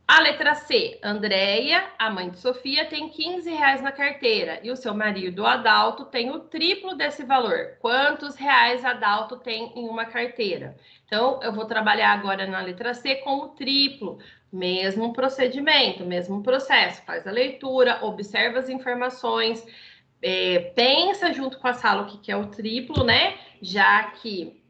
A letra C, Andréia, a mãe de Sofia, tem R$15 na carteira e o seu marido, Adalto, tem o triplo desse valor. Quantos reais Adalto tem em uma carteira? Então, eu vou trabalhar agora na letra C com o triplo. Mesmo procedimento, mesmo processo. Faz a leitura, observa as informações, pensa junto com a sala o que é o triplo, né? Já que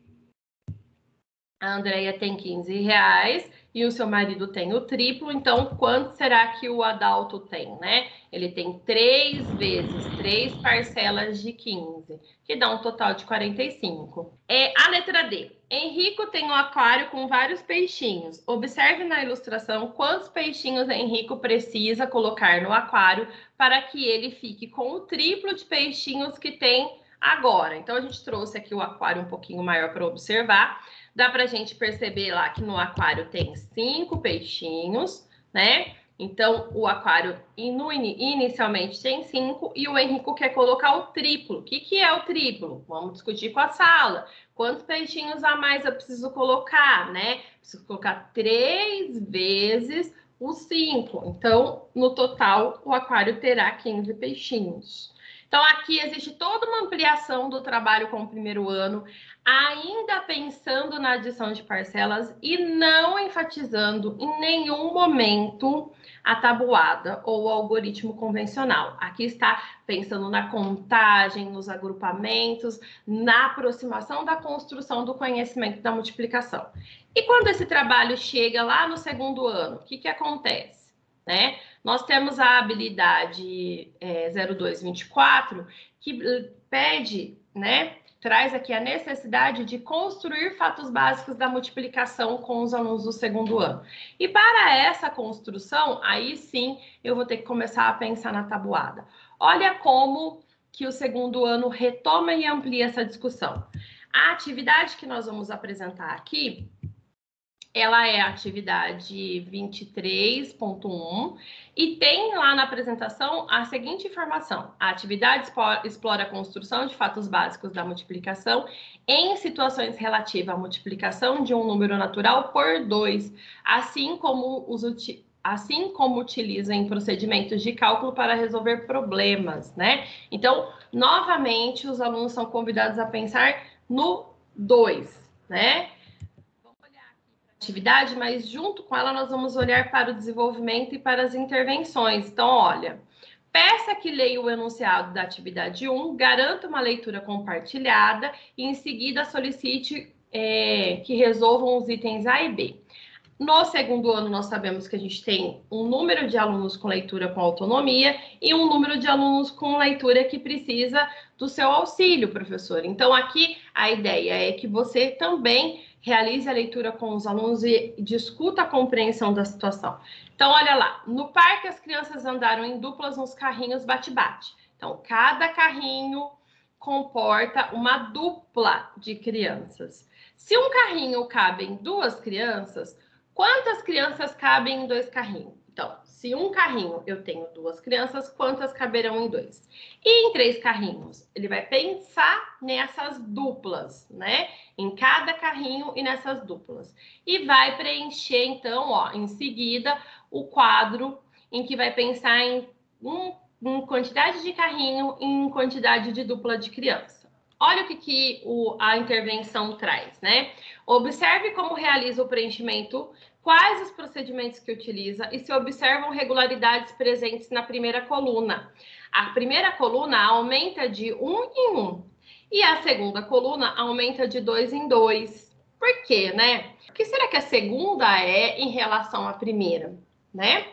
a Andréia tem R$15 e o seu marido tem o triplo, então quanto será que o Adalto tem, né? Ele tem 3 vezes 3 parcelas de 15, que dá um total de 45. A letra D. Henrico tem um aquário com vários peixinhos. Observe na ilustração quantos peixinhos Henrico precisa colocar no aquário para que ele fique com o triplo de peixinhos que tem agora. Então, a gente trouxe aqui o aquário um pouquinho maior para observar. Dá para a gente perceber lá que no aquário tem 5 peixinhos, né? Então, o aquário inicialmente tem 5 e o Henrico quer colocar o triplo. O que é o triplo? Vamos discutir com a sala. Quantos peixinhos a mais eu preciso colocar, né? Preciso colocar 3 vezes os 5. Então, no total, o aquário terá 15 peixinhos. Então, aqui existe toda uma ampliação do trabalho com o primeiro ano, ainda pensando na adição de parcelas e não enfatizando em nenhum momento a tabuada ou o algoritmo convencional. Aqui está pensando na contagem, nos agrupamentos, na aproximação da construção do conhecimento da multiplicação. E quando esse trabalho chega lá no segundo ano, o que acontece? Né? Nós temos a habilidade 0224, que pede, né, traz aqui a necessidade de construir fatos básicos da multiplicação com os alunos do segundo ano. E para essa construção, aí sim, eu vou ter que começar a pensar na tabuada. Olha como que o segundo ano retoma e amplia essa discussão. A atividade que nós vamos apresentar aqui, ela é a atividade 23.1 e tem lá na apresentação a seguinte informação. A atividade explora a construção de fatos básicos da multiplicação em situações relativas à multiplicação de um número natural por 2, assim como utiliza em procedimentos de cálculo para resolver problemas, né? Então, novamente, os alunos são convidados a pensar no 2, né? Atividade, mas junto com ela nós vamos olhar para o desenvolvimento e para as intervenções. Então, olha, peça que leia o enunciado da atividade 1, garanta uma leitura compartilhada e em seguida solicite que resolvam os itens A e B. No segundo ano, nós sabemos que a gente tem um número de alunos com leitura com autonomia e um número de alunos com leitura que precisa do seu auxílio, professor. Então, aqui a ideia é que você também realize a leitura com os alunos e discuta a compreensão da situação. Então, olha lá, no parque as crianças andaram em duplas nos carrinhos bate-bate. Então, cada carrinho comporta uma dupla de crianças. Se um carrinho cabe em 2 crianças, quantas crianças cabem em 2 carrinhos? Então, se um carrinho eu tenho 2 crianças, quantas caberão em 2? E em 3 carrinhos? Ele vai pensar nessas duplas, né? Em cada carrinho e nessas duplas. E vai preencher, então, ó, em seguida, o quadro em que vai pensar em quantidade de carrinho e em quantidade de dupla de criança. Olha o que a intervenção traz, né? Observe como realiza o preenchimento, quais os procedimentos que utiliza e se observam regularidades presentes na primeira coluna. A primeira coluna aumenta de 1 em 1 e a segunda coluna aumenta de 2 em 2. Por quê, né? O que será que a segunda é em relação à primeira, né?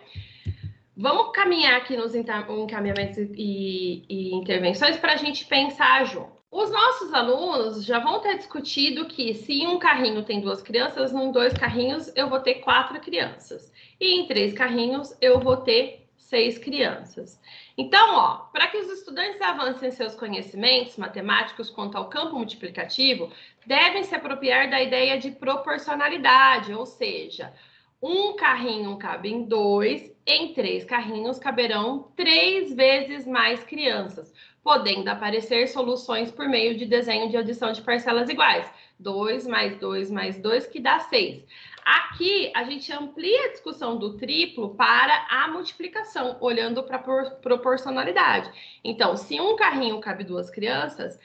Vamos caminhar aqui nos encaminhamentos e intervenções para a gente pensar junto. Os nossos alunos já vão ter discutido que se em um carrinho tem 2 crianças, em 2 carrinhos eu vou ter 4 crianças. E em 3 carrinhos eu vou ter 6 crianças. Então, ó, para que os estudantes avancem seus conhecimentos matemáticos quanto ao campo multiplicativo, devem se apropriar da ideia de proporcionalidade, ou seja, um carrinho cabe em 2, em 3 carrinhos caberão 3 vezes mais crianças, podendo aparecer soluções por meio de desenho de adição de parcelas iguais. 2 mais 2 mais 2, que dá 6. Aqui, a gente amplia a discussão do triplo para a multiplicação, olhando para a proporcionalidade. Então, se um carrinho cabe 2 crianças,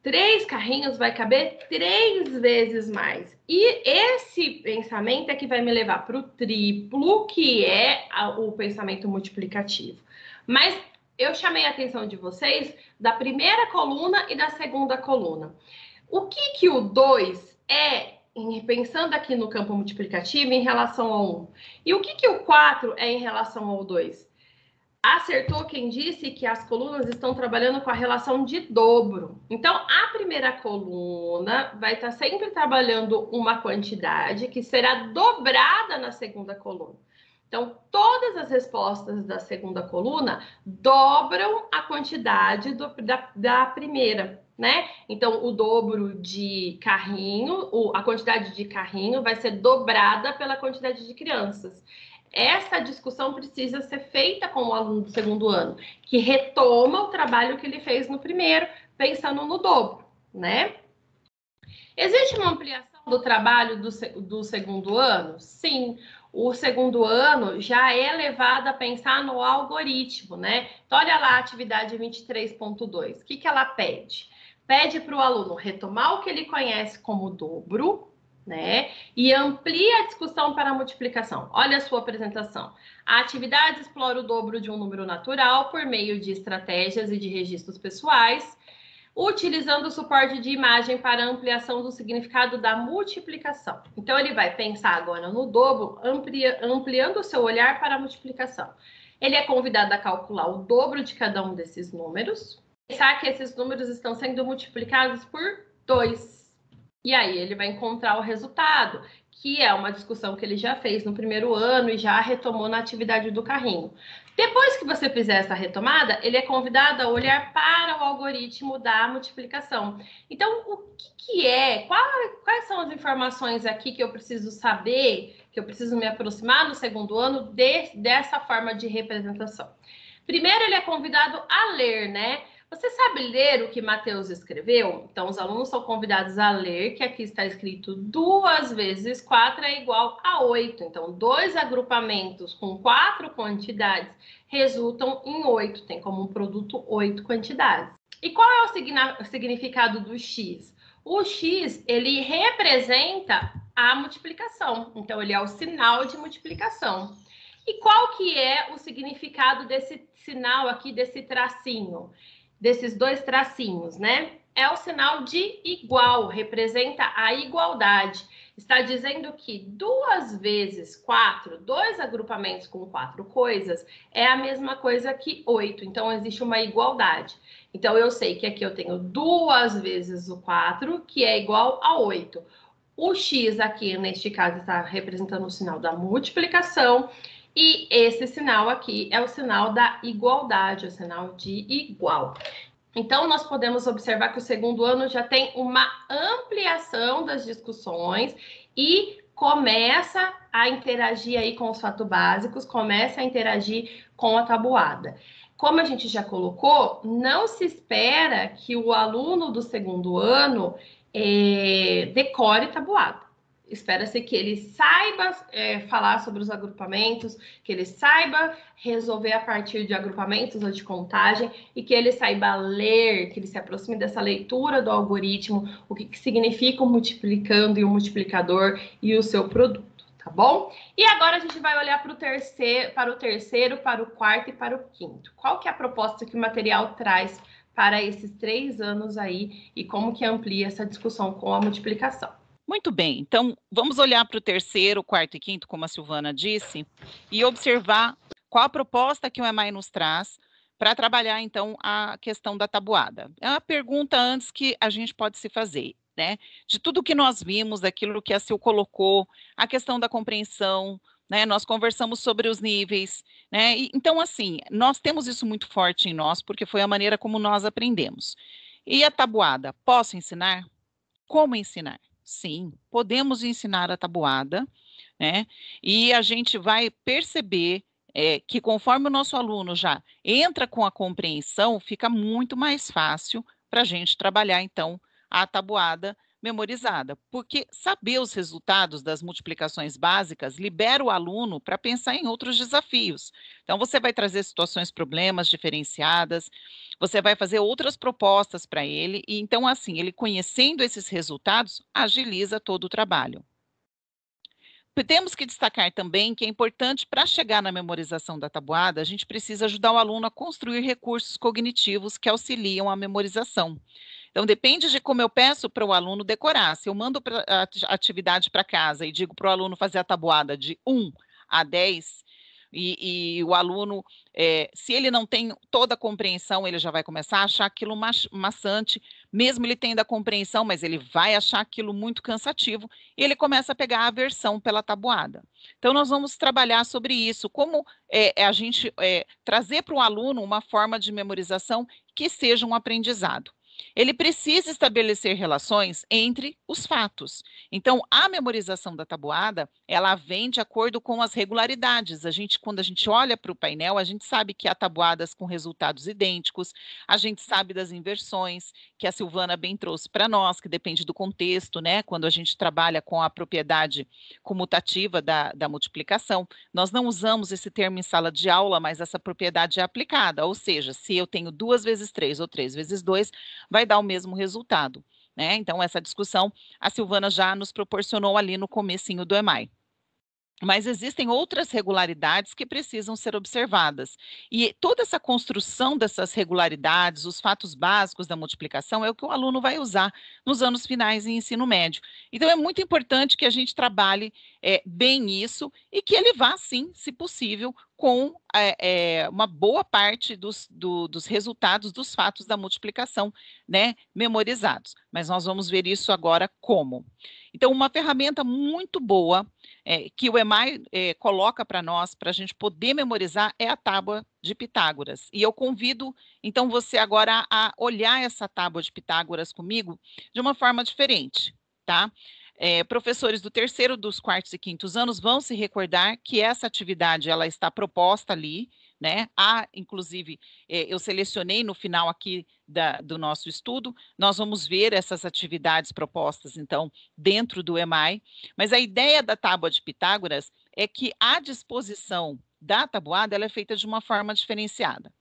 3 carrinhos vai caber 3 vezes mais. E esse pensamento é que vai me levar para o triplo, que é o pensamento multiplicativo. Mas eu chamei a atenção de vocês da primeira coluna e da segunda coluna. O que o 2 é, pensando aqui no campo multiplicativo, em relação ao 1? E o que o 4 é em relação ao 2? Acertou quem disse que as colunas estão trabalhando com a relação de dobro. Então, a primeira coluna vai estar sempre trabalhando uma quantidade que será dobrada na segunda coluna. Então, todas as respostas da segunda coluna dobram a quantidade da primeira, né? Então, o dobro de carrinho, a quantidade de carrinho vai ser dobrada pela quantidade de crianças. Essa discussão precisa ser feita com o aluno do segundo ano, que retoma o trabalho que ele fez no primeiro, pensando no dobro, né? Existe uma ampliação do trabalho do segundo ano? Sim. o segundo ano já é levado a pensar no algoritmo, né? Então, olha lá a atividade 23.2. O que ela pede? Pede para o aluno retomar o que ele conhece como dobro, né? E amplia a discussão para a multiplicação. Olha a sua apresentação. A atividade explora o dobro de um número natural por meio de estratégias e de registros pessoais, utilizando o suporte de imagem para ampliação do significado da multiplicação. Então, ele vai pensar agora no dobro, ampliando o seu olhar para a multiplicação. Ele é convidado a calcular o dobro de cada um desses números, pensar que esses números estão sendo multiplicados por 2. E aí, ele vai encontrar o resultado, que é uma discussão que ele já fez no primeiro ano e já retomou na atividade do carrinho. Depois que você fizer essa retomada, ele é convidado a olhar para o algoritmo da multiplicação. Então, o que é? Quais são as informações aqui que eu preciso saber, que eu preciso me aproximar no segundo ano dessa forma de representação? Primeiro, ele é convidado a ler, né? Você sabe ler o que Mateus escreveu? Então, os alunos são convidados a ler, que aqui está escrito 2 vezes 4 é igual a 8. Então, 2 agrupamentos com 4 quantidades resultam em 8. Tem como um produto 8 quantidades. E qual é o significado do X? O X, ele representa a multiplicação. Então, ele é o sinal de multiplicação. E qual que é o significado desse sinal aqui, desse tracinho? Desses 2 tracinhos, né? É o sinal de igual, representa a igualdade. Está dizendo que 2 vezes 4, 2 agrupamentos com 4 coisas, é a mesma coisa que 8. Então, existe uma igualdade. Então, eu sei que aqui eu tenho 2 vezes o 4, que é igual a 8. O X aqui, neste caso, está representando o sinal da multiplicação. E esse sinal aqui é o sinal da igualdade, o sinal de igual. Então, nós podemos observar que o segundo ano já tem uma ampliação das discussões e começa a interagir aí com os fatos básicos, começa a interagir com a tabuada. Como a gente já colocou, não se espera que o aluno do segundo ano decore tabuada. Espera-se que ele saiba falar sobre os agrupamentos, que ele saiba resolver a partir de agrupamentos ou de contagem e que ele saiba ler, que ele se aproxime dessa leitura do algoritmo, o que significa o multiplicando e o multiplicador e o seu produto, tá bom? E agora a gente vai olhar para o terceiro, para o quarto e para o quinto. Qual que é a proposta que o material traz para esses 3 anos aí e como que amplia essa discussão com a multiplicação? Muito bem, então vamos olhar para o terceiro, quarto e quinto, como a Silvana disse, e observar qual a proposta que o EMAI nos traz para trabalhar, então, a questão da tabuada. É uma pergunta antes que a gente pode se fazer, né? De tudo que nós vimos, daquilo que a Sil colocou, a questão da compreensão, né? Nós conversamos sobre os níveis, né? Então, assim, nós temos isso muito forte em nós, porque foi a maneira como nós aprendemos. E a tabuada, posso ensinar? Como ensinar? Sim, podemos ensinar a tabuada, né? E a gente vai perceber que conforme o nosso aluno já entra com a compreensão, fica muito mais fácil para a gente trabalhar, então, a tabuada memorizada, porque saber os resultados das multiplicações básicas libera o aluno para pensar em outros desafios. Então, você vai trazer situações, problemas diferenciadas, você vai fazer outras propostas para ele, e então, assim, ele conhecendo esses resultados, agiliza todo o trabalho. Temos que destacar também que é importante, para chegar na memorização da tabuada, a gente precisa ajudar o aluno a construir recursos cognitivos que auxiliam a memorização. Então, depende de como eu peço para o aluno decorar. Se eu mando a atividade para casa e digo para o aluno fazer a tabuada de 1 a 10, e o aluno, se ele não tem toda a compreensão, ele já vai começar a achar aquilo maçante, mesmo ele tendo a compreensão, mas ele vai achar aquilo muito cansativo, e ele começa a pegar a aversão pela tabuada. Então, nós vamos trabalhar sobre isso, como a gente trazer para o aluno uma forma de memorização que seja um aprendizado. ele precisa estabelecer relações entre os fatos. Então, a memorização da tabuada, ela vem de acordo com as regularidades. Quando a gente olha para o painel, a gente sabe que há tabuadas com resultados idênticos, a gente sabe das inversões, que a Silvana bem trouxe para nós, que depende do contexto, né? Quando a gente trabalha com a propriedade comutativa da multiplicação, nós não usamos esse termo em sala de aula, mas essa propriedade é aplicada, ou seja, se eu tenho 2 vezes 3 ou 3 vezes 2, vai dar o mesmo resultado, né? Então, essa discussão a Silvana já nos proporcionou ali no comecinho do EMAI. Mas existem outras regularidades que precisam ser observadas. E toda essa construção dessas regularidades, os fatos básicos da multiplicação, é o que o aluno vai usar nos anos finais em ensino médio. Então, é muito importante que a gente trabalhe bem isso e que ele vá, sim, se possível, com uma boa parte dos resultados dos fatos da multiplicação, né, memorizados. Mas nós vamos ver isso agora como. Então, uma ferramenta muito boa que o EMAI coloca para nós, para a gente poder memorizar, é a tábua de Pitágoras. E eu convido, então, você agora a olhar essa tábua de Pitágoras comigo de uma forma diferente, tá? Professores do terceiro, dos quartos e quintos anos vão se recordar que essa atividade ela está proposta ali, né? Inclusive, eu selecionei no final aqui do nosso estudo, nós vamos ver essas atividades propostas, então, dentro do EMAI, mas a ideia da tábua de Pitágoras é que a disposição da tabuada ela é feita de uma forma diferenciada.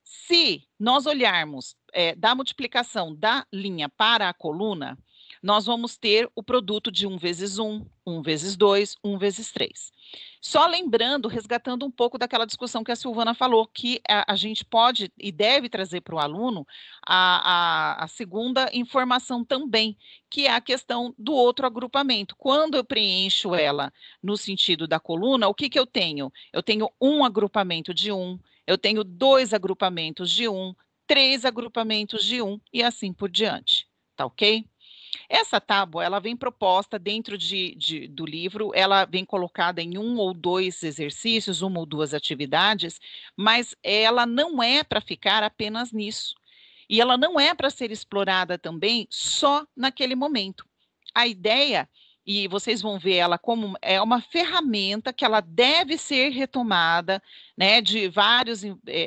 Se nós olharmos da multiplicação da linha para a coluna, nós vamos ter o produto de 1 vezes 1, 1 vezes 2, 1 vezes 3. Só lembrando, resgatando um pouco daquela discussão que a Silvana falou, que a gente pode e deve trazer para o aluno a segunda informação também, que é a questão do outro agrupamento. Quando eu preencho ela no sentido da coluna, o que eu tenho? Eu tenho um agrupamento de 1, eu tenho 2 agrupamentos de 1, 3 agrupamentos de 1 e assim por diante, tá ok? Essa tábua, ela vem proposta dentro do livro, ela vem colocada em 1 ou 2 exercícios, 1 ou 2 atividades, mas ela não é para ficar apenas nisso. E ela não é para ser explorada também só naquele momento. A ideia, e vocês vão ver ela como é uma ferramenta que ela deve ser retomada, né,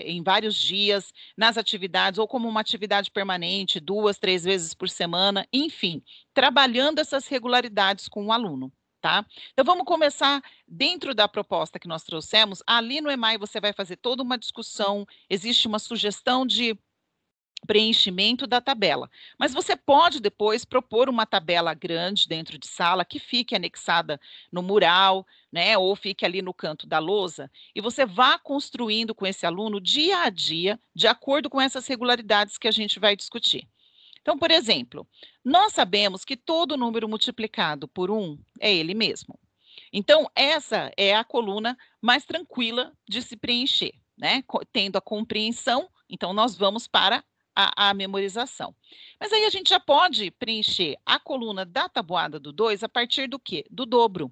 em vários dias, nas atividades, ou como uma atividade permanente, 2, 3 vezes por semana, enfim, trabalhando essas regularidades com o aluno, tá? Então, vamos começar dentro da proposta que nós trouxemos. Ali no EMAI você vai fazer toda uma discussão, existe uma sugestão de preenchimento da tabela. Mas você pode depois propor uma tabela grande dentro de sala que fique anexada no mural, né, ou fique ali no canto da lousa, e você vá construindo com esse aluno dia a dia, de acordo com essas regularidades que a gente vai discutir. Então, por exemplo, nós sabemos que todo número multiplicado por 1 é ele mesmo. Então, essa é a coluna mais tranquila de se preencher, né? Tendo a compreensão, então nós vamos para a memorização. Mas aí a gente já pode preencher a coluna da tabuada do 2 a partir do quê? Do dobro.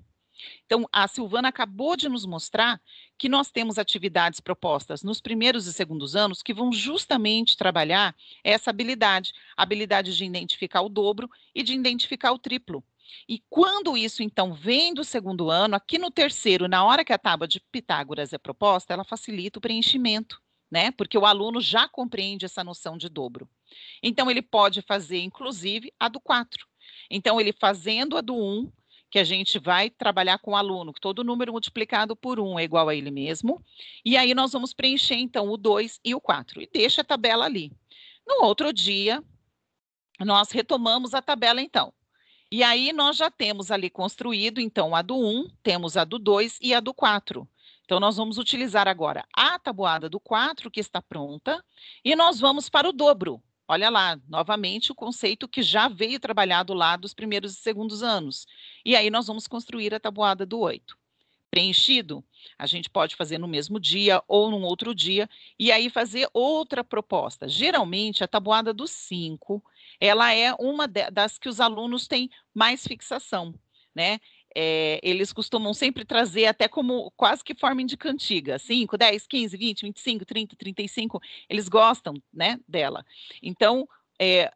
Então, a Silvana acabou de nos mostrar que nós temos atividades propostas nos primeiros e segundos anos que vão justamente trabalhar essa habilidade, a habilidade de identificar o dobro e de identificar o triplo. E quando isso, então, vem do segundo ano, aqui no terceiro, na hora que a tábua de Pitágoras é proposta, ela facilita o preenchimento, né? Porque o aluno já compreende essa noção de dobro. Então, ele pode fazer, inclusive, a do 4. Então, ele fazendo a do 1, que a gente vai trabalhar com o aluno, que todo número multiplicado por 1 é igual a ele mesmo, e aí nós vamos preencher, então, o 2 e o 4, e deixa a tabela ali. No outro dia, nós retomamos a tabela, então. E aí, nós já temos ali construído, então, a do 1, temos a do 2 e a do 4. Então, nós vamos utilizar agora a tabuada do 4, que está pronta, e nós vamos para o dobro. Olha lá, novamente, o conceito que já veio trabalhado lá dos primeiros e segundos anos. E aí, nós vamos construir a tabuada do 8. Preenchido, a gente pode fazer no mesmo dia ou num outro dia, e aí fazer outra proposta. Geralmente, a tabuada do 5, ela é uma das que os alunos têm mais fixação, né? Eles costumam sempre trazer até como quase que forma indicantiga, 5, 10, 15, 20, 25, 30, 35, eles gostam, né, dela. Então,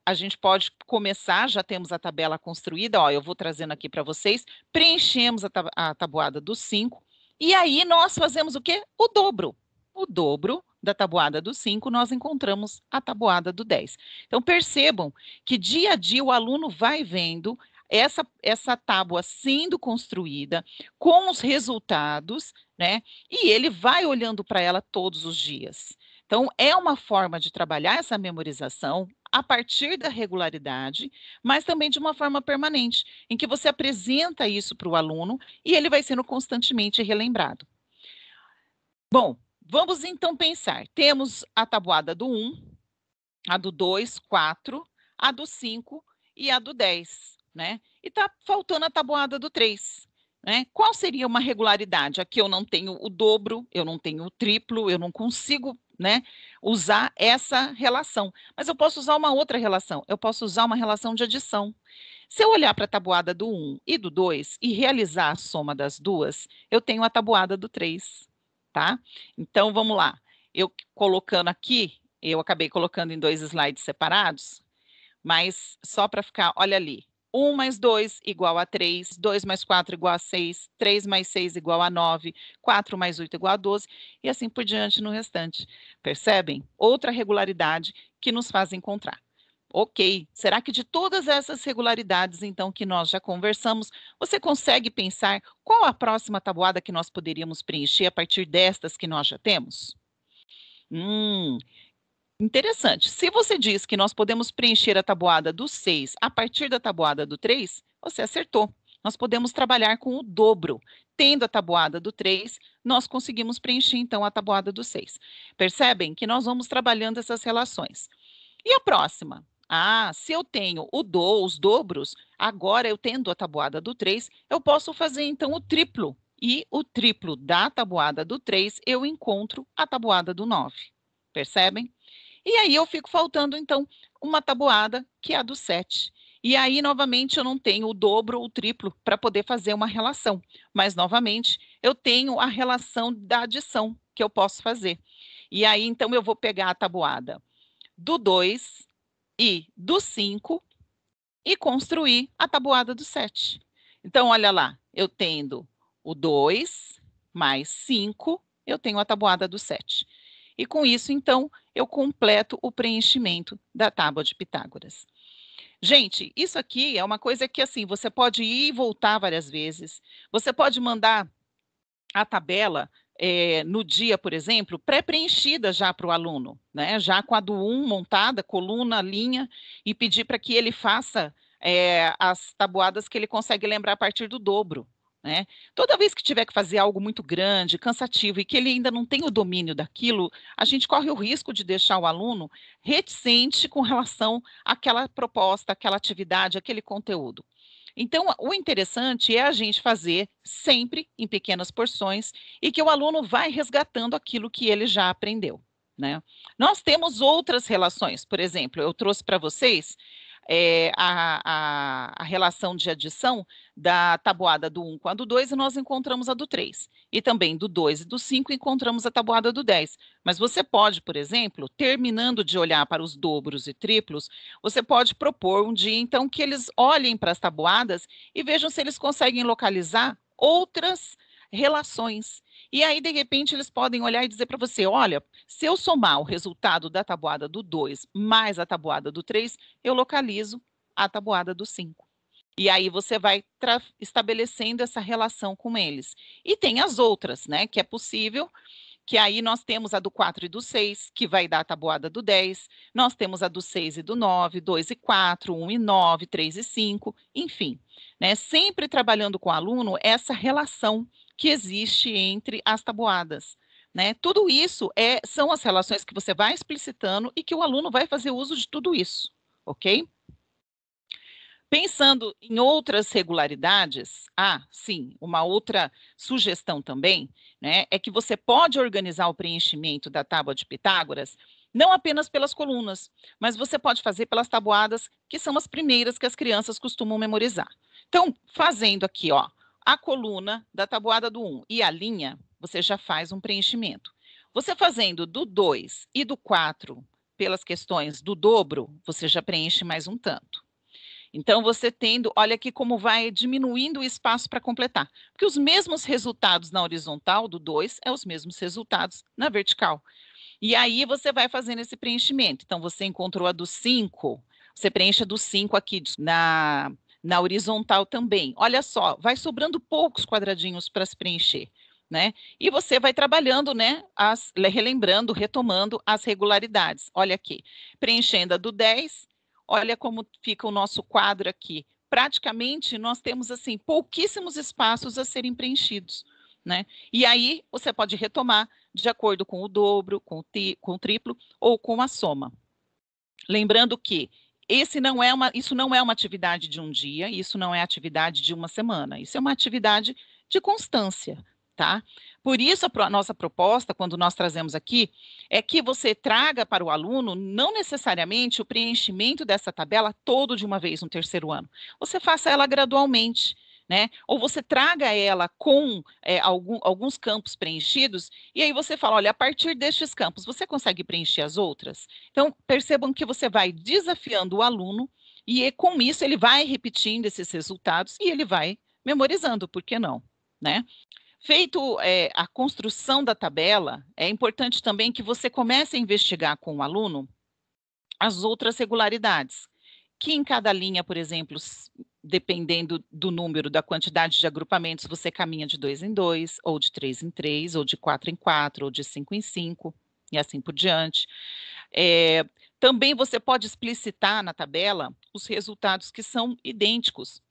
a gente pode começar, já temos a tabela construída, ó, eu vou trazendo aqui para vocês, preenchemos a tabuada do 5, e aí nós fazemos o quê? O dobro. O dobro da tabuada do 5, nós encontramos a tabuada do 10. Então, percebam que dia a dia o aluno vai vendo essa tábua sendo construída com os resultados, né? E ele vai olhando para ela todos os dias. Então, é uma forma de trabalhar essa memorização a partir da regularidade, mas também de uma forma permanente, em que você apresenta isso para o aluno e ele vai sendo constantemente relembrado. Bom, vamos então pensar. Temos a tabuada do 1, a do 2, 4, a do 5 e a do 10, né? E está faltando a tabuada do 3. Né? Qual seria uma regularidade? Aqui eu não tenho o dobro, eu não tenho o triplo, eu não consigo, né, usar essa relação. Mas eu posso usar uma outra relação, eu posso usar uma relação de adição. Se eu olhar para a tabuada do 1 e do 2 e realizar a soma das duas, eu tenho a tabuada do 3, tá? Então, vamos lá. Eu colocando aqui, eu acabei colocando em 2 slides separados, mas só para ficar, olha ali. 1 mais 2 igual a 3, 2 mais 4 igual a 6, 3 mais 6 igual a 9, 4 mais 8 igual a 12, e assim por diante no restante. Percebem? Outra regularidade que nos faz encontrar. Ok, será que de todas essas regularidades, então, que nós já conversamos, você consegue pensar qual a próxima tabuada que nós poderíamos preencher a partir destas que nós já temos? Interessante. Se você diz que nós podemos preencher a tabuada do 6 a partir da tabuada do 3, você acertou. Nós podemos trabalhar com o dobro. Tendo a tabuada do 3, nós conseguimos preencher, então, a tabuada do 6. Percebem que nós vamos trabalhando essas relações. E a próxima? Se eu tenho os dobros, agora eu tendo a tabuada do 3, eu posso fazer, então, o triplo. E o triplo da tabuada do 3, eu encontro a tabuada do 9. Percebem? E aí eu fico faltando, então, uma tabuada, que é a do 7. E aí, novamente, eu não tenho o dobro ou o triplo para poder fazer uma relação. Mas, novamente, eu tenho a relação da adição que eu posso fazer. E aí, então, eu vou pegar a tabuada do 2 e do 5 e construir a tabuada do 7. Então, olha lá, eu tendo o 2 mais 5, eu tenho a tabuada do 7. E com isso, então, eu completo o preenchimento da tábua de Pitágoras. Gente, isso aqui é uma coisa que, assim, você pode ir e voltar várias vezes. Você pode mandar a tabela no dia, por exemplo, pré-preenchida já para o aluno, né? Já com a do 1 montada, coluna, linha, e pedir para que ele faça as tabuadas que ele consegue lembrar a partir do dobro. Né? Toda vez que tiver que fazer algo muito grande, cansativo, e que ele ainda não tem o domínio daquilo, a gente corre o risco de deixar o aluno reticente com relação àquela proposta, àquela atividade, àquele conteúdo. Então, o interessante é a gente fazer sempre em pequenas porções e que o aluno vai resgatando aquilo que ele já aprendeu. Né? Nós temos outras relações, por exemplo, eu trouxe para vocês a relação de adição da tabuada do 1 com a do 2 e nós encontramos a do 3. E também do 2 e do 5 encontramos a tabuada do 10. Mas você pode, por exemplo, terminando de olhar para os dobros e triplos, você pode propor um dia, então, que eles olhem para as tabuadas e vejam se eles conseguem localizar outras relações. E aí, de repente, eles podem olhar e dizer para você, olha, se eu somar o resultado da tabuada do 2 mais a tabuada do 3, eu localizo a tabuada do 5. E aí você vai estabelecendo essa relação com eles. E tem as outras, né, que é possível, que aí nós temos a do 4 e do 6, que vai dar a tabuada do 10, nós temos a do 6 e do 9, 2 e 4, 1 e 9, 3 e 5, enfim, né, sempre trabalhando com o aluno essa relação que existe entre as tabuadas. Né? Tudo isso são as relações que você vai explicitando e que o aluno vai fazer uso de tudo isso, ok? Pensando em outras regularidades, sim, uma outra sugestão também, né, é que você pode organizar o preenchimento da tábua de Pitágoras não apenas pelas colunas, mas você pode fazer pelas tabuadas, que são as primeiras que as crianças costumam memorizar. Então, fazendo aqui, ó, a coluna da tabuada do 1 e a linha, você já faz um preenchimento. Você fazendo do 2 e do 4 pelas questões do dobro, você já preenche mais um tanto. Então, você tendo, olha aqui como vai diminuindo o espaço para completar. Porque os mesmos resultados na horizontal, do 2, é os mesmos resultados na vertical. E aí, você vai fazendo esse preenchimento. Então, você encontrou a do 5, você preenche a do 5 aqui na horizontal também. Olha só, vai sobrando poucos quadradinhos para se preencher, né? E você vai trabalhando, né, relembrando, retomando as regularidades. Olha aqui, preenchendo a do 10, olha como fica o nosso quadro aqui. Praticamente, nós temos, assim, pouquíssimos espaços a serem preenchidos, né? E aí, você pode retomar de acordo com o dobro, com o triplo ou com a soma. Lembrando que isso não é uma atividade de um dia, isso não é atividade de uma semana, isso é uma atividade de constância, tá? Por isso, a nossa proposta, quando nós trazemos aqui, é que você traga para o aluno, não necessariamente o preenchimento dessa tabela todo de uma vez no terceiro ano. Você faça ela gradualmente, né? Ou você traga ela com alguns campos preenchidos, e aí você fala, olha, a partir destes campos, você consegue preencher as outras? Então, percebam que você vai desafiando o aluno, e com isso ele vai repetindo esses resultados, e ele vai memorizando, por que não, né? Feito a construção da tabela, é importante também que você comece a investigar com o aluno as outras regularidades, que em cada linha, por exemplo, dependendo do número, da quantidade de agrupamentos, você caminha de 2 em 2, ou de 3 em 3, ou de 4 em 4, ou de 5 em 5, e assim por diante. Também você pode explicitar na tabela os resultados que são idênticos.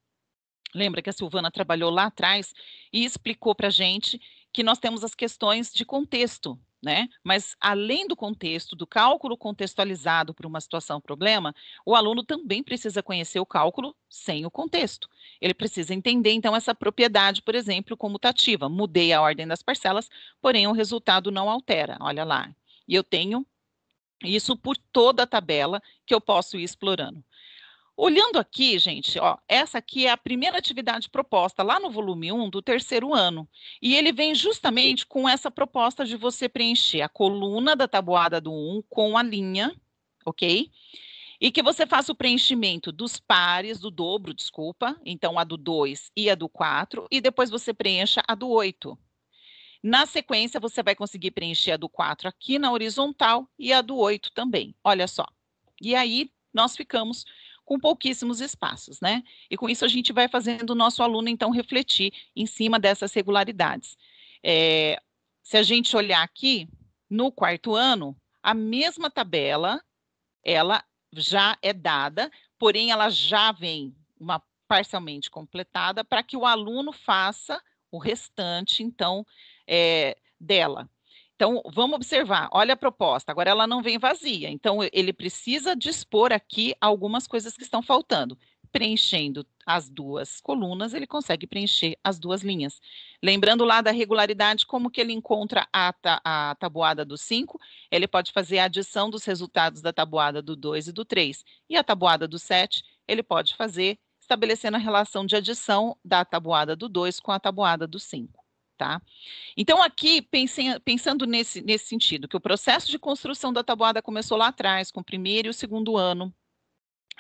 Lembra que a Silvana trabalhou lá atrás e explicou para a gente que nós temos as questões de contexto, né? Mas além do contexto, do cálculo contextualizado por uma situação, problema, o aluno também precisa conhecer o cálculo sem o contexto. Ele precisa entender, então, essa propriedade, por exemplo, comutativa. Mudei a ordem das parcelas, porém o resultado não altera. Olha lá. E eu tenho isso por toda a tabela que eu posso ir explorando. Olhando aqui, gente, ó, essa aqui é a primeira atividade proposta lá no volume 1 do terceiro ano. E ele vem justamente com essa proposta de você preencher a coluna da tabuada do 1 com a linha, ok? E que você faça o preenchimento dos pares, do dobro, desculpa, então a do 2 e a do 4, e depois você preencha a do 8. Na sequência, você vai conseguir preencher a do 4 aqui na horizontal e a do 8 também, olha só. E aí, nós ficamos com pouquíssimos espaços, né? E com isso a gente vai fazendo o nosso aluno, então, refletir em cima dessas regularidades. Se a gente olhar aqui, no quarto ano, a mesma tabela, ela já é dada, porém ela já vem parcialmente completada para que o aluno faça o restante, então, dela. Então, vamos observar, olha a proposta, agora ela não vem vazia, então ele precisa dispor aqui algumas coisas que estão faltando. Preenchendo as duas colunas, ele consegue preencher as duas linhas. Lembrando lá da regularidade, como que ele encontra a tabuada do 5, ele pode fazer a adição dos resultados da tabuada do 2 e do 3. E a tabuada do 7, ele pode fazer, estabelecendo a relação de adição da tabuada do 2 com a tabuada do 5. Tá? Então, aqui, pensando nesse sentido, que o processo de construção da tabuada começou lá atrás, com o primeiro e o segundo ano,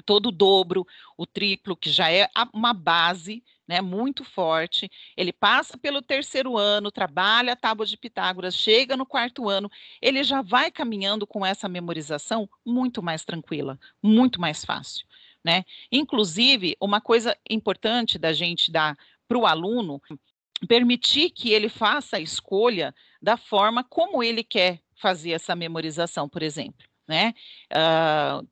todo o dobro, o triplo, que já é uma base, né, muito forte, ele passa pelo terceiro ano, trabalha a tábua de Pitágoras, chega no quarto ano, ele já vai caminhando com essa memorização muito mais tranquila, muito mais fácil, né? Inclusive, uma coisa importante da gente dar para o aluno, permitir que ele faça a escolha da forma como ele quer fazer essa memorização, por exemplo, né?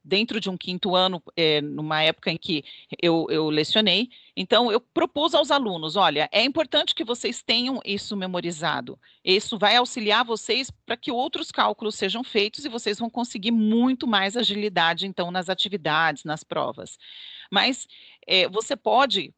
Dentro de um quinto ano, numa época em que eu lecionei, então eu propus aos alunos, olha, é importante que vocês tenham isso memorizado, isso vai auxiliar vocês para que outros cálculos sejam feitos e vocês vão conseguir muito mais agilidade, então, nas atividades, nas provas. Mas você pode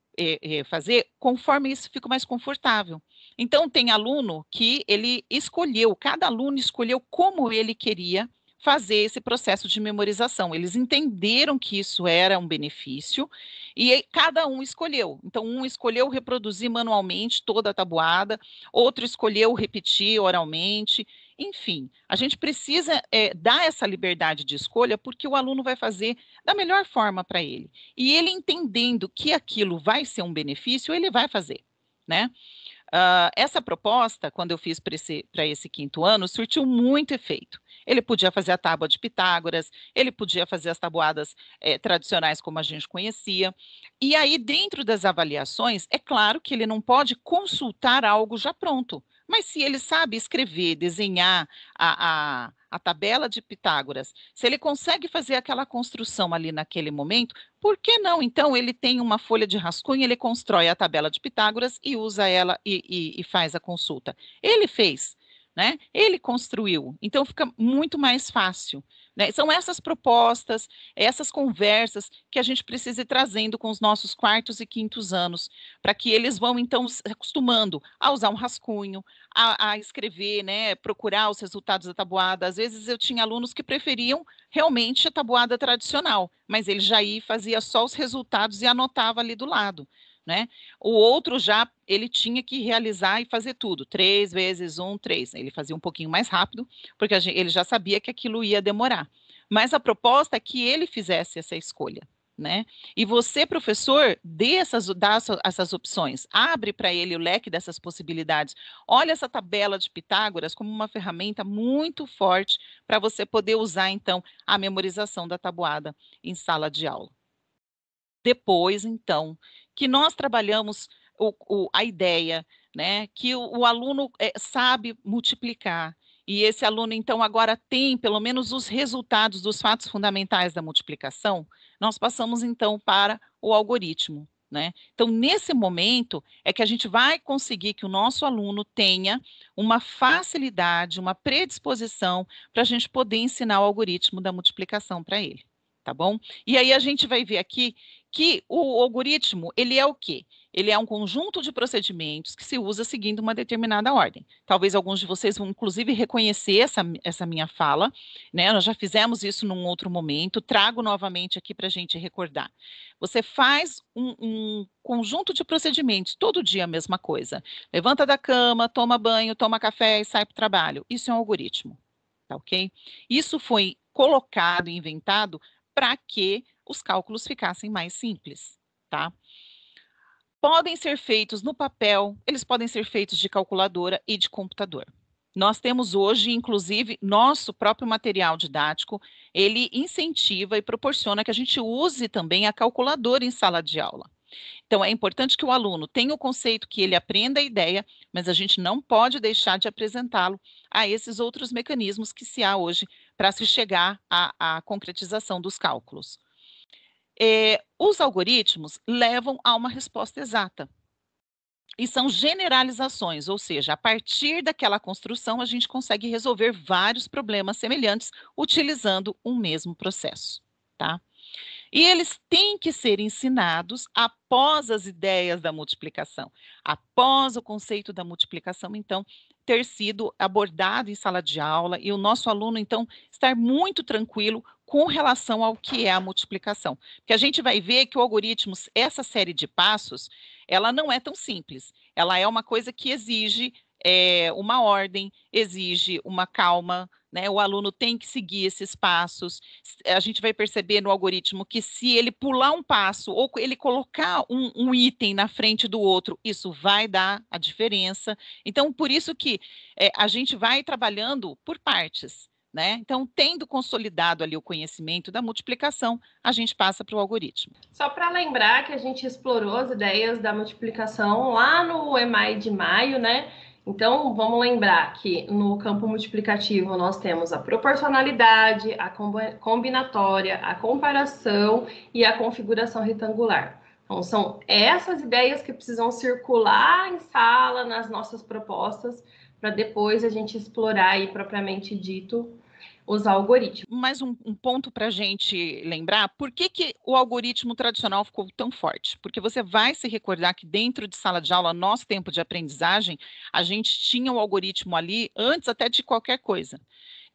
fazer conforme isso fica mais confortável. Então, tem aluno que ele escolheu, cada aluno escolheu como ele queria fazer esse processo de memorização. Eles entenderam que isso era um benefício e cada um escolheu. Então, um escolheu reproduzir manualmente toda a tabuada, outro escolheu repetir oralmente, Enfim, a gente precisa dar essa liberdade de escolha porque o aluno vai fazer da melhor forma para ele. E ele entendendo que aquilo vai ser um benefício, ele vai fazer, né? Essa proposta, quando eu fiz para esse quinto ano, surtiu muito efeito. Ele podia fazer a tábua de Pitágoras, ele podia fazer as tabuadas tradicionais como a gente conhecia. E aí, dentro das avaliações, é claro que ele não pode consultar algo já pronto. Mas se ele sabe escrever, desenhar a tabela de Pitágoras, se ele consegue fazer aquela construção ali naquele momento, por que não? Então, ele tem uma folha de rascunho, ele constrói a tabela de Pitágoras e usa ela e faz a consulta. Ele fez, né? Ele construiu, então fica muito mais fácil, né? São essas propostas, essas conversas que a gente precisa ir trazendo com os nossos quartos e quintos anos, para que eles vão, então, se acostumando a usar um rascunho, a escrever, né? Procurar os resultados da tabuada. Às vezes eu tinha alunos que preferiam realmente a tabuada tradicional, mas ele já ia e fazia só os resultados e anotava ali do lado, né? O outro já, ele tinha que realizar e fazer tudo, 3 vezes 1, 3. Ele fazia um pouquinho mais rápido, porque ele já sabia que aquilo ia demorar. Mas a proposta é que ele fizesse essa escolha, né? E você, professor, dá essas opções, abre para ele o leque dessas possibilidades. Olha essa tabela de Pitágoras como uma ferramenta muito forte para você poder usar, então, a memorização da tabuada em sala de aula. Depois, então, que nós trabalhamos a ideia, né, que o aluno sabe multiplicar, e esse aluno, então, agora tem pelo menos os resultados dos fatos fundamentais da multiplicação, nós passamos, então, para o algoritmo, né? Então, nesse momento, é que a gente vai conseguir que o nosso aluno tenha uma facilidade, uma predisposição para a gente poder ensinar o algoritmo da multiplicação para ele, tá bom? E aí a gente vai ver aqui que o algoritmo, ele é o quê? Ele é um conjunto de procedimentos que se usa seguindo uma determinada ordem. Talvez alguns de vocês vão, inclusive, reconhecer essa minha fala, né? Nós já fizemos isso num outro momento, trago novamente aqui para a gente recordar. Você faz um conjunto de procedimentos, todo dia a mesma coisa. Levanta da cama, toma banho, toma café e sai para o trabalho. Isso é um algoritmo, tá ok? Isso foi colocado e inventado para que os cálculos ficassem mais simples, tá? Podem ser feitos no papel, eles podem ser feitos de calculadora e de computador. Nós temos hoje, inclusive, nosso próprio material didático, ele incentiva e proporciona que a gente use também a calculadora em sala de aula. Então, é importante que o aluno tenha o conceito, que ele aprenda a ideia, mas a gente não pode deixar de apresentá-lo a esses outros mecanismos que se há hoje para se chegar à concretização dos cálculos. Os algoritmos levam a uma resposta exata. E são generalizações, ou seja, a partir daquela construção, a gente consegue resolver vários problemas semelhantes utilizando um mesmo processo, tá? E eles têm que ser ensinados após as ideias da multiplicação, após o conceito da multiplicação, então, ter sido abordado em sala de aula e o nosso aluno, então, estar muito tranquilo com relação ao que é a multiplicação. Porque a gente vai ver que o algoritmo, essa série de passos, ela não é tão simples. Ela é uma coisa que exige uma ordem, exige uma calma, né? O aluno tem que seguir esses passos. A gente vai perceber no algoritmo que se ele pular um passo ou ele colocar um item na frente do outro, isso vai dar a diferença. Então, por isso que a gente vai trabalhando por partes, né? Então, tendo consolidado ali o conhecimento da multiplicação, a gente passa para o algoritmo. Só para lembrar que a gente explorou as ideias da multiplicação lá no EMAI de maio, né? Então, vamos lembrar que no campo multiplicativo nós temos a proporcionalidade, a combinatória, a comparação e a configuração retangular. Então, são essas ideias que precisam circular em sala, nas nossas propostas, para depois a gente explorar aí, propriamente dito, os algoritmos. Mais um ponto para a gente lembrar, por que o algoritmo tradicional ficou tão forte? Porque você vai se recordar que dentro de sala de aula, nosso tempo de aprendizagem, a gente tinha o algoritmo ali antes até de qualquer coisa.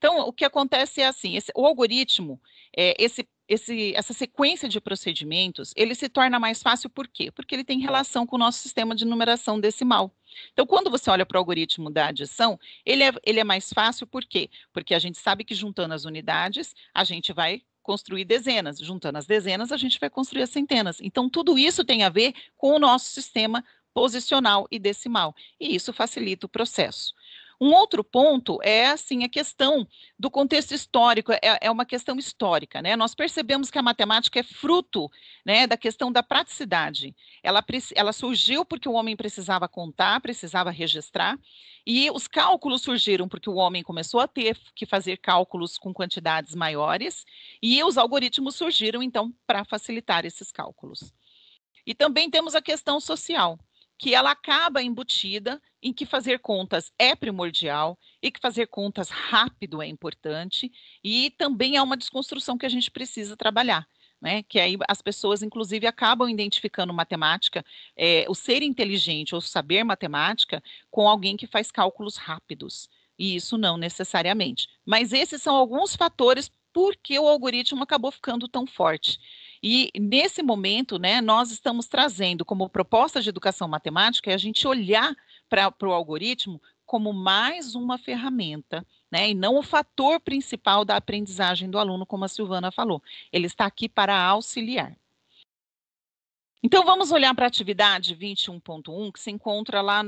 Então, o que acontece é assim, o algoritmo, essa sequência de procedimentos, ele se torna mais fácil por quê? Porque ele tem relação com o nosso sistema de numeração decimal. Então, quando você olha para o algoritmo da adição, ele é mais fácil por quê? Porque a gente sabe que juntando as unidades, a gente vai construir dezenas. Juntando as dezenas, a gente vai construir as centenas. Então, tudo isso tem a ver com o nosso sistema posicional e decimal. E isso facilita o processo. Um outro ponto é, assim, a questão do contexto histórico, é uma questão histórica, né? Nós percebemos que a matemática é fruto, né, da questão da praticidade. Ela surgiu porque o homem precisava contar, precisava registrar, e os cálculos surgiram porque o homem começou a ter que fazer cálculos com quantidades maiores, e os algoritmos surgiram, então, para facilitar esses cálculos. E também temos a questão social, que ela acaba embutida em que fazer contas é primordial e que fazer contas rápido é importante, e também é uma desconstrução que a gente precisa trabalhar, né? Que aí as pessoas, inclusive, acabam identificando matemática, o ser inteligente ou saber matemática, com alguém que faz cálculos rápidos, e isso não necessariamente. Mas esses são alguns fatores porque o algoritmo acabou ficando tão forte. E nesse momento, né, nós estamos trazendo como proposta de educação matemática a gente olhar para o algoritmo como mais uma ferramenta, né, e não o fator principal da aprendizagem do aluno, como a Silvana falou. Ele está aqui para auxiliar. Então, vamos olhar para a atividade 21.1, que se encontra lá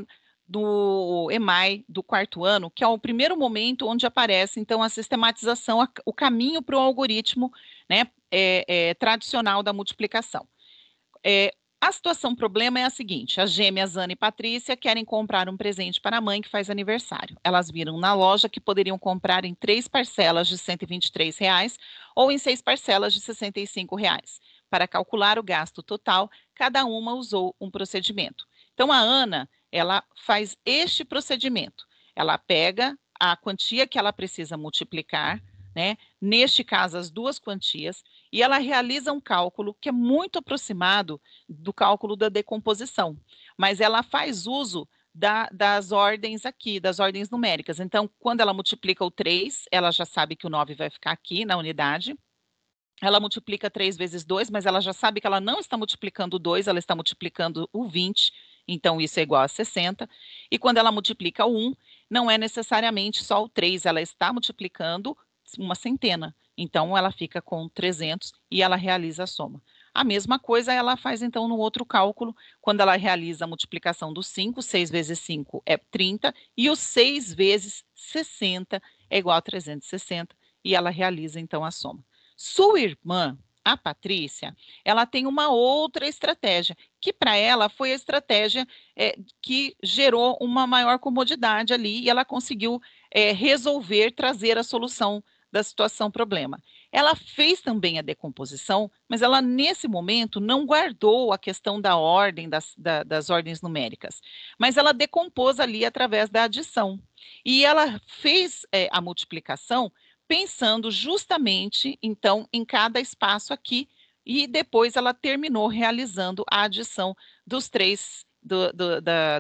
do EMAI do quarto ano, que é o primeiro momento onde aparece, então, a sistematização, o caminho para o algoritmo, né, tradicional da multiplicação. A situação problema é a seguinte: as gêmeas Ana e Patrícia querem comprar um presente para a mãe que faz aniversário. Elas viram na loja que poderiam comprar em 3 parcelas de R$ 123 ou em 6 parcelas de R$ 65. Para calcular o gasto total, cada uma usou um procedimento. Então, a Ana, ela faz este procedimento. Ela pega a quantia que ela precisa multiplicar, né? Neste caso, as duas quantias, e ela realiza um cálculo que é muito aproximado do cálculo da decomposição, mas ela faz uso das ordens aqui, das ordens numéricas. Então, quando ela multiplica o 3, ela já sabe que o 9 vai ficar aqui na unidade. Ela multiplica 3 vezes 2, mas ela já sabe que ela não está multiplicando o 2, ela está multiplicando o 20, então isso é igual a 60. E quando ela multiplica o 1, não é necessariamente só o 3, ela está multiplicando uma centena. Então, ela fica com 300 e ela realiza a soma. A mesma coisa ela faz, então, no outro cálculo, quando ela realiza a multiplicação do 5, 6 vezes 5 é 30, e o 6 vezes 60 é igual a 360, e ela realiza, então, a soma. Sua irmã, a Patrícia, ela tem uma outra estratégia, que para ela foi a estratégia que gerou uma maior comodidade ali, e ela conseguiu resolver, trazer a solução da situação problema. Ela fez também a decomposição, mas ela, nesse momento, não guardou a questão da ordem, das ordens numéricas, mas ela decompôs ali através da adição. E ela fez a multiplicação pensando justamente, então, em cada espaço aqui, e depois ela terminou realizando a adição dos 3,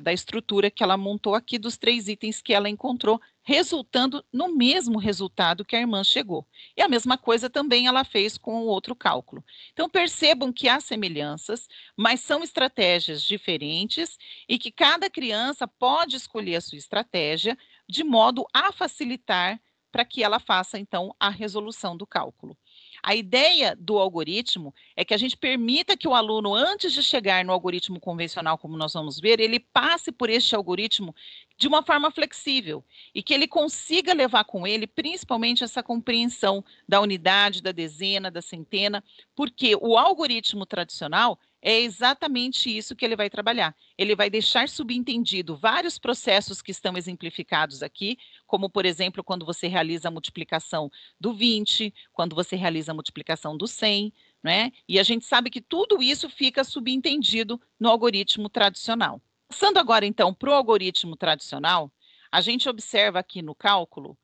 da estrutura que ela montou aqui, dos 3 itens que ela encontrou, resultando no mesmo resultado que a irmã chegou. E a mesma coisa também ela fez com o outro cálculo. Então, percebam que há semelhanças, mas são estratégias diferentes e que cada criança pode escolher a sua estratégia de modo a facilitar para que ela faça, então, a resolução do cálculo. A ideia do algoritmo é que a gente permita que o aluno, antes de chegar no algoritmo convencional, como nós vamos ver, ele passe por este algoritmo de uma forma flexível e que ele consiga levar com ele, principalmente, essa compreensão da unidade, da dezena, da centena, porque o algoritmo tradicional é exatamente isso que ele vai trabalhar. Ele vai deixar subentendido vários processos que estão exemplificados aqui, como, por exemplo, quando você realiza a multiplicação do 20, quando você realiza a multiplicação do 100, né? E a gente sabe que tudo isso fica subentendido no algoritmo tradicional. Passando agora, então, para o algoritmo tradicional, a gente observa aqui no cálculo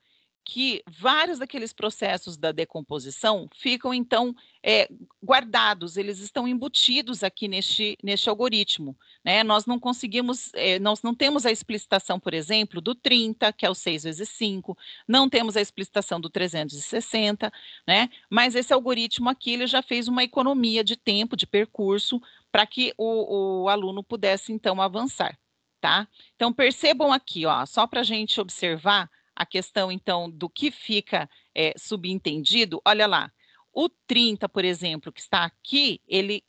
que vários daqueles processos da decomposição ficam, então, guardados, eles estão embutidos aqui neste algoritmo, né? Nós não conseguimos, nós não temos a explicitação, por exemplo, do 30, que é o 6 vezes 5, não temos a explicitação do 360, né? Mas esse algoritmo aqui, ele já fez uma economia de tempo, de percurso, para que o aluno pudesse, então, avançar, tá? Então, percebam aqui, ó, só para a gente observar a questão, então, do que fica subentendido, olha lá, o 30, por exemplo, que está aqui, ele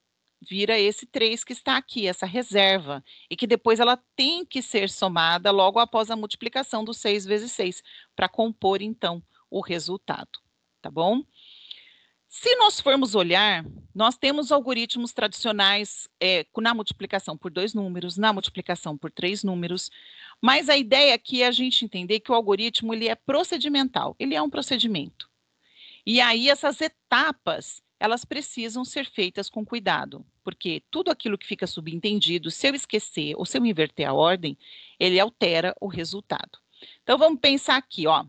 vira esse 3 que está aqui, essa reserva, e que depois ela tem que ser somada logo após a multiplicação do 6 vezes 6, para compor, então, o resultado, tá bom? Se nós formos olhar, nós temos algoritmos tradicionais na multiplicação por 2 números, na multiplicação por 3 números, mas a ideia aqui é a gente entender que o algoritmo ele é procedimental, ele é um procedimento. E aí essas etapas, elas precisam ser feitas com cuidado, porque tudo aquilo que fica subentendido, se eu esquecer ou se eu inverter a ordem, ele altera o resultado. Então vamos pensar aqui, ó.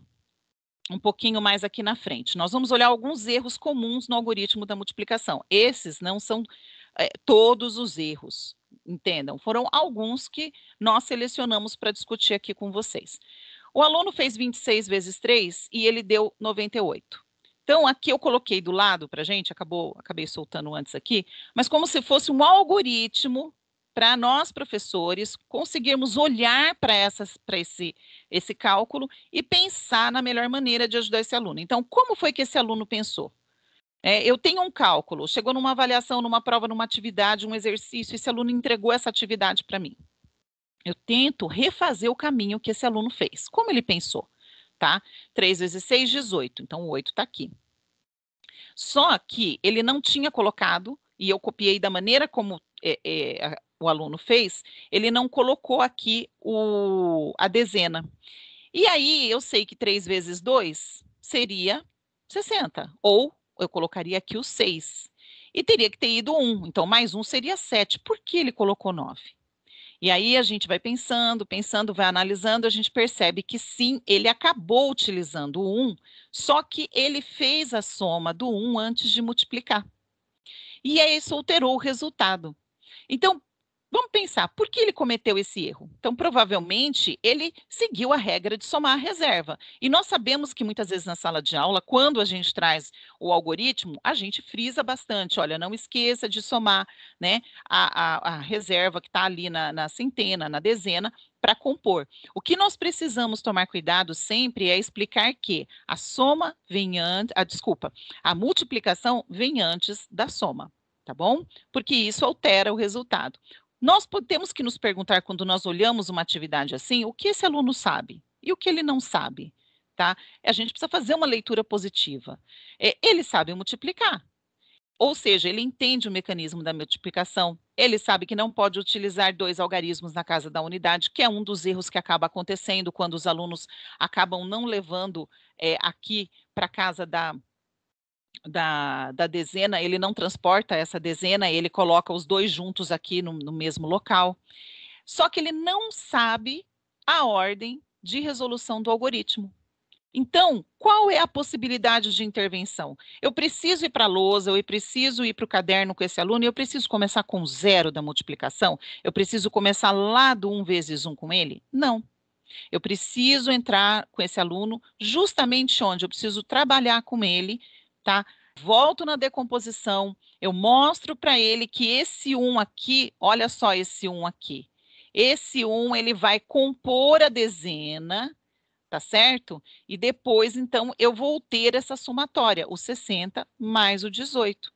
Um pouquinho mais aqui na frente. Nós vamos olhar alguns erros comuns no algoritmo da multiplicação. Esses não são todos os erros, entendam. Foram alguns que nós selecionamos para discutir aqui com vocês. O aluno fez 26 vezes 3 e ele deu 98. Então, aqui eu coloquei do lado para a gente, acabei soltando antes aqui, mas como se fosse um algoritmo para nós, professores, conseguirmos olhar para esse cálculo e pensar na melhor maneira de ajudar esse aluno. Então, como foi que esse aluno pensou? Eu tenho um cálculo, chegou numa avaliação, numa prova, numa atividade, um exercício, esse aluno entregou essa atividade para mim. Eu tento refazer o caminho que esse aluno fez. Como ele pensou? Tá? 3 vezes 6, 18. Então, o 8 está aqui. Só que ele não tinha colocado, e eu copiei da maneira como o aluno fez, ele não colocou aqui a dezena. E aí, eu sei que 3 vezes 2 seria 60, ou eu colocaria aqui o 6. E teria que ter ido 1, então mais 1 seria 7. Por que ele colocou 9? E aí a gente vai pensando, vai analisando, a gente percebe que sim, ele acabou utilizando o 1, só que ele fez a soma do 1 antes de multiplicar. E aí isso alterou o resultado. Então, vamos pensar, por que ele cometeu esse erro? Então, provavelmente, ele seguiu a regra de somar a reserva. E nós sabemos que muitas vezes na sala de aula, quando a gente traz o algoritmo, a gente frisa bastante. Olha, não esqueça de somar, né, a reserva que está ali na centena, na dezena, para compor. O que nós precisamos tomar cuidado sempre é explicar que a soma vem antes, a multiplicação vem antes da soma, tá bom? Porque isso altera o resultado. Nós temos que nos perguntar, quando nós olhamos uma atividade assim, o que esse aluno sabe e o que ele não sabe, tá? A gente precisa fazer uma leitura positiva. Ele sabe multiplicar, ou seja, ele entende o mecanismo da multiplicação, ele sabe que não pode utilizar 2 algarismos na casa da unidade, que é um dos erros que acaba acontecendo quando os alunos acabam não levando aqui para casa da dezena, ele não transporta essa dezena, ele coloca os 2 juntos aqui no mesmo local. Só que ele não sabe a ordem de resolução do algoritmo. Então, qual é a possibilidade de intervenção? Eu preciso ir para a lousa, eu preciso ir para o caderno com esse aluno, eu preciso começar com 0 da multiplicação? Eu preciso começar lá do 1 vezes 1 com ele? Não. Eu preciso entrar com esse aluno justamente onde eu preciso trabalhar com ele, tá? Volto na decomposição, eu mostro para ele que esse 1 aqui, olha só esse 1 aqui. Esse 1, ele vai compor a dezena, tá certo? E depois, então, eu vou ter essa somatória, o 60 mais o 18.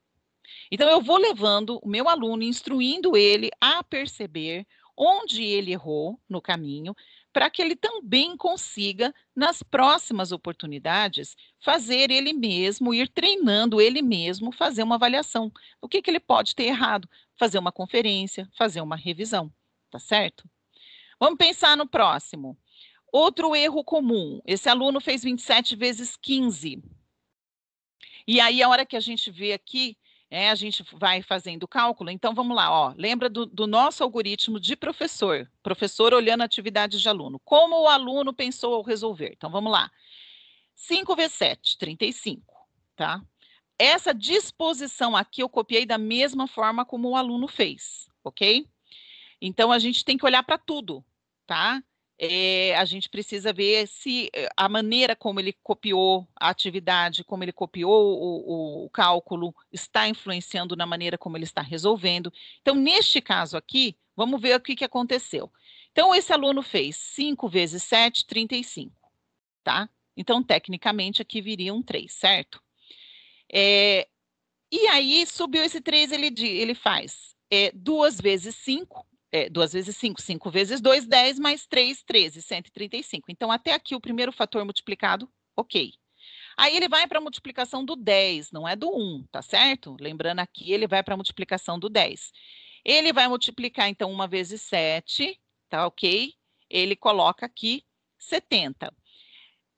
Então, eu vou levando o meu aluno, instruindo ele a perceber onde ele errou no caminho, para que ele também consiga, nas próximas oportunidades, fazer ele mesmo, ir treinando ele mesmo, fazer uma avaliação. O que ele pode ter errado? Fazer uma conferência, fazer uma revisão, tá certo? Vamos pensar no próximo. Outro erro comum, esse aluno fez 27 vezes 15. E aí, a hora que a gente vê aqui, a gente vai fazendo o cálculo, então vamos lá, ó, lembra do nosso algoritmo de professor olhando a atividade de aluno, como o aluno pensou ao resolver, então vamos lá. 5 vezes 7, 35, tá? Essa disposição aqui eu copiei da mesma forma como o aluno fez, ok? Então, a gente tem que olhar para tudo, tá? A gente precisa ver se a maneira como ele copiou a atividade, como ele copiou o cálculo, está influenciando na maneira como ele está resolvendo. Então, neste caso aqui, vamos ver o que aconteceu. Então, esse aluno fez 5 vezes 7, 35, tá? Então, tecnicamente, aqui viria um 3, certo? E aí, subiu esse 3, ele faz 2 vezes 5, 2 vezes 5, 5 vezes 2, 10, mais 3, 13, 135. Então, até aqui o primeiro fator multiplicado, ok. Aí ele vai para a multiplicação do 10, não é do 1, tá certo? Lembrando aqui, ele vai para a multiplicação do 10. Ele vai multiplicar, então, 1 vezes 7, tá ok? Ele coloca aqui 70.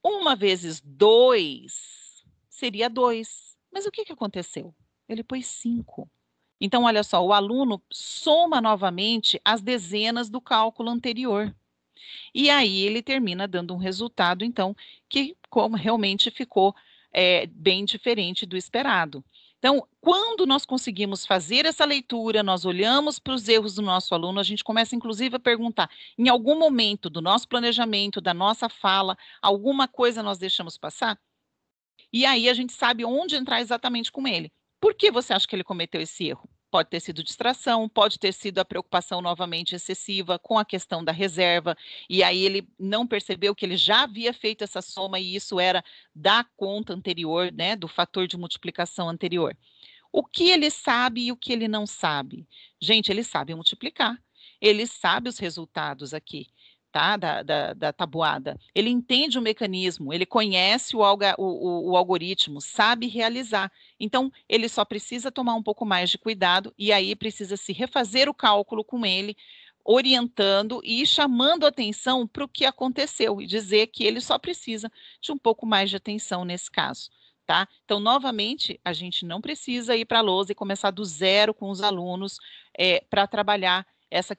1 vezes 2 seria 2. Mas o que aconteceu? Ele pôs 5. Então, olha só, o aluno soma novamente as dezenas do cálculo anterior. E aí ele termina dando um resultado, então, que como realmente ficou bem diferente do esperado. Então, quando nós conseguimos fazer essa leitura, nós olhamos para os erros do nosso aluno, a gente começa, inclusive, a perguntar, em algum momento do nosso planejamento, da nossa fala, alguma coisa nós deixamos passar? E aí a gente sabe onde entrar exatamente com ele. Por que você acha que ele cometeu esse erro? Pode ter sido distração, pode ter sido a preocupação novamente excessiva com a questão da reserva, e aí ele não percebeu que ele já havia feito essa soma e isso era da conta anterior, né, do fator de multiplicação anterior. O que ele sabe e o que ele não sabe? Gente, ele sabe multiplicar, ele sabe os resultados aqui, tá, da tabuada. Ele entende o mecanismo, ele conhece o algoritmo, sabe realizar. Então, ele só precisa tomar um pouco mais de cuidado e aí precisa se refazer o cálculo com ele, orientando e chamando atenção para o que aconteceu e dizer que ele só precisa de um pouco mais de atenção nesse caso. Tá? Então, novamente, a gente não precisa ir para a lousa e começar do zero com os alunos para trabalhar essa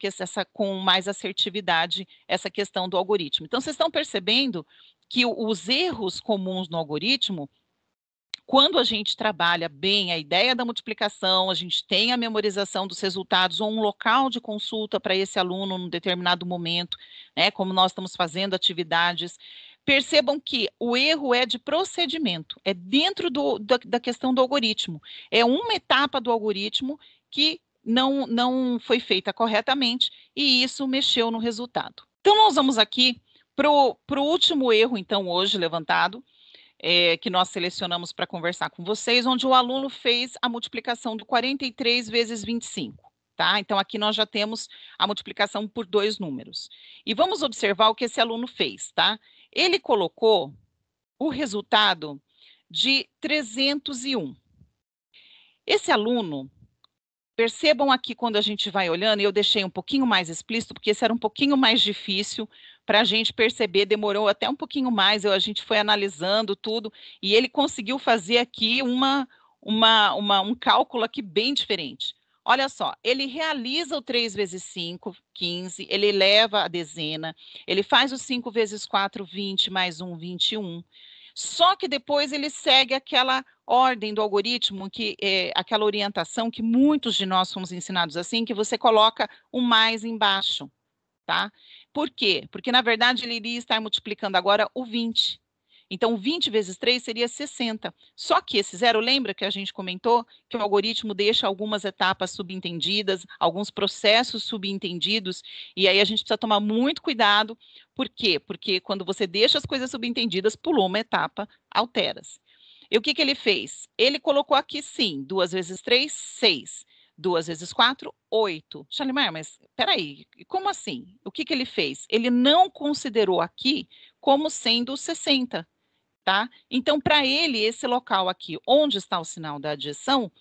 com mais assertividade, essa questão do algoritmo. Então, vocês estão percebendo que os erros comuns no algoritmo, quando a gente trabalha bem a ideia da multiplicação, a gente tem a memorização dos resultados ou um local de consulta para esse aluno num determinado momento, né, como nós estamos fazendo atividades, percebam que o erro é de procedimento, é dentro da questão do algoritmo, é uma etapa do algoritmo que não foi feita corretamente e isso mexeu no resultado. Então, nós vamos aqui para o último erro, então, hoje levantado, que nós selecionamos para conversar com vocês, onde o aluno fez a multiplicação do 43 vezes 25. Tá? Então, aqui nós já temos a multiplicação por 2 números. E vamos observar o que esse aluno fez, tá? Ele colocou o resultado de 301. Esse aluno, percebam aqui quando a gente vai olhando, e eu deixei um pouquinho mais explícito, porque esse era um pouquinho mais difícil para a gente perceber, demorou até um pouquinho mais, a gente foi analisando tudo, e ele conseguiu fazer aqui um cálculo aqui bem diferente. Olha só, ele realiza o 3 vezes 5, 15, ele eleva a dezena, ele faz o 5 vezes 4, 20, mais 1, 21. Só que depois ele segue aquela ordem do algoritmo, aquela orientação que muitos de nós fomos ensinados assim, que você coloca o mais embaixo, tá? Por quê? Porque, na verdade, ele iria estar multiplicando agora o 20. Então, 20 vezes 3 seria 60. Só que esse zero, lembra que a gente comentou que o algoritmo deixa algumas etapas subentendidas, alguns processos subentendidos, e aí a gente precisa tomar muito cuidado. Por quê? Porque quando você deixa as coisas subentendidas, pulou uma etapa, altera-se. E o que ele fez? Ele colocou aqui, sim, 2 vezes 3, 6. 2 vezes 4, 8. Shalimar, mas peraí, como assim? O que ele fez? Ele não considerou aqui como sendo 60. Tá? Então, para ele, esse local aqui, onde está o sinal da adição,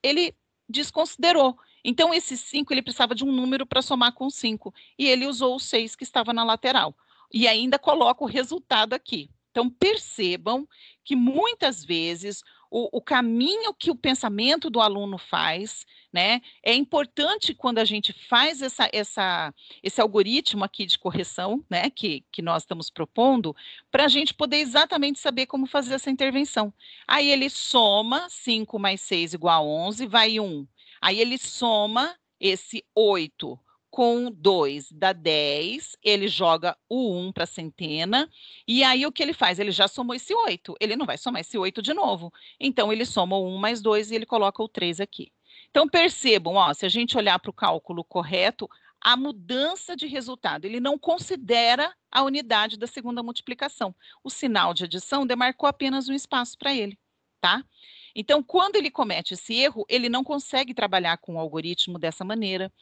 ele desconsiderou. Então, esse 5, ele precisava de um número para somar com 5. E ele usou o 6 que estava na lateral. E ainda coloca o resultado aqui. Então, percebam que muitas vezes o caminho que o pensamento do aluno faz, né? É importante quando a gente faz esse algoritmo aqui de correção, né, que nós estamos propondo, para a gente poder exatamente saber como fazer essa intervenção. Aí ele soma 5 mais 6 igual a 11, vai 1. Aí ele soma esse 8 com 2 dá 10, ele joga o 1 para a centena, e aí o que ele faz? Ele já somou esse 8, ele não vai somar esse 8 de novo. Então, ele soma o 1 mais 2 e ele coloca o 3 aqui. Então, percebam, ó, se a gente olhar para o cálculo correto, a mudança de resultado, ele não considera a unidade da segunda multiplicação. O sinal de adição demarcou apenas um espaço para ele, tá? Então, quando ele comete esse erro, ele não consegue trabalhar com o algoritmo dessa maneira.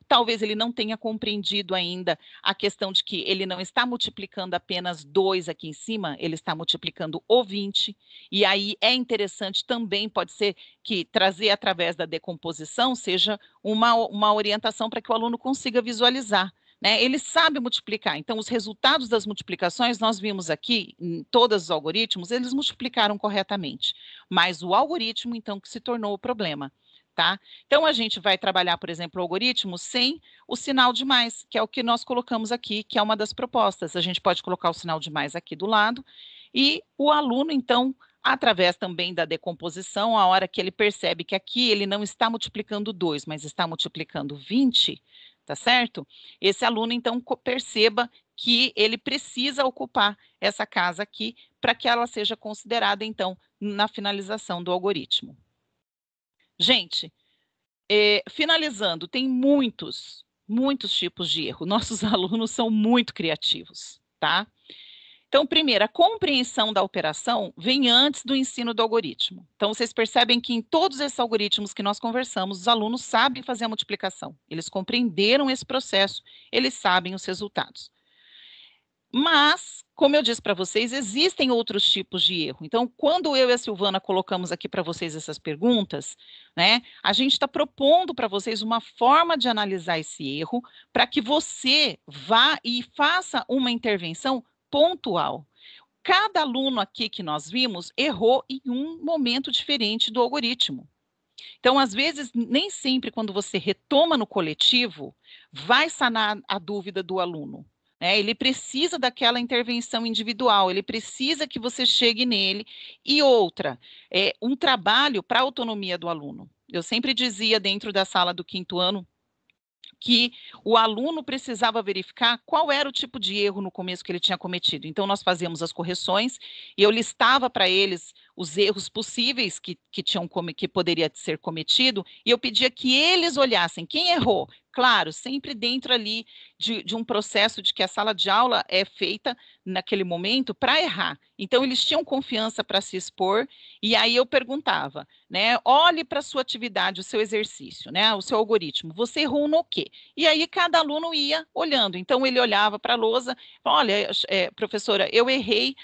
Talvez ele não tenha compreendido ainda a questão de que ele não está multiplicando apenas 2 aqui em cima, ele está multiplicando o 20. E aí é interessante também, pode ser que trazer através da decomposição seja uma orientação para que o aluno consiga visualizar. Né? Ele sabe multiplicar, então os resultados das multiplicações, nós vimos aqui, em todos os algoritmos, eles multiplicaram corretamente, mas o algoritmo, então, que se tornou o problema, tá? Então, a gente vai trabalhar, por exemplo, o algoritmo sem o sinal de mais, que é o que nós colocamos aqui, que é uma das propostas. A gente pode colocar o sinal de mais aqui do lado, e o aluno, então, através também da decomposição, a hora que ele percebe que aqui ele não está multiplicando 2, mas está multiplicando 20, tá certo? Esse aluno, então, perceba que ele precisa ocupar essa casa aqui para que ela seja considerada, então, na finalização do algoritmo. Gente, finalizando, tem muitos tipos de erro. Nossos alunos são muito criativos, tá? Então, primeiro, a compreensão da operação vem antes do ensino do algoritmo. Então, vocês percebem que em todos esses algoritmos que nós conversamos, os alunos sabem fazer a multiplicação. Eles compreenderam esse processo, eles sabem os resultados. Mas, como eu disse para vocês, existem outros tipos de erro. Então, quando eu e a Silvana colocamos aqui para vocês essas perguntas, né, a gente está propondo para vocês uma forma de analisar esse erro para que você vá e faça uma intervenção pontual. Cada aluno aqui que nós vimos errou em um momento diferente do algoritmo. Então, às vezes, nem sempre quando você retoma no coletivo, vai sanar a dúvida do aluno. Né? Ele precisa daquela intervenção individual, ele precisa que você chegue nele. E outra, um trabalho para a autonomia do aluno. Eu sempre dizia dentro da sala do 5º ano, que o aluno precisava verificar qual era o tipo de erro no começo que ele tinha cometido. Então, nós fazíamos as correções e eu listava para eles os erros possíveis que poderia ser cometido, e eu pedia que eles olhassem quem errou. Claro, sempre dentro ali de um processo de que a sala de aula é feita naquele momento para errar. Então, eles tinham confiança para se expor, e aí eu perguntava, né, olhe para a sua atividade, o seu exercício, né, o seu algoritmo, você errou no quê? E aí cada aluno ia olhando, então ele olhava para a lousa, olha, professora, eu errei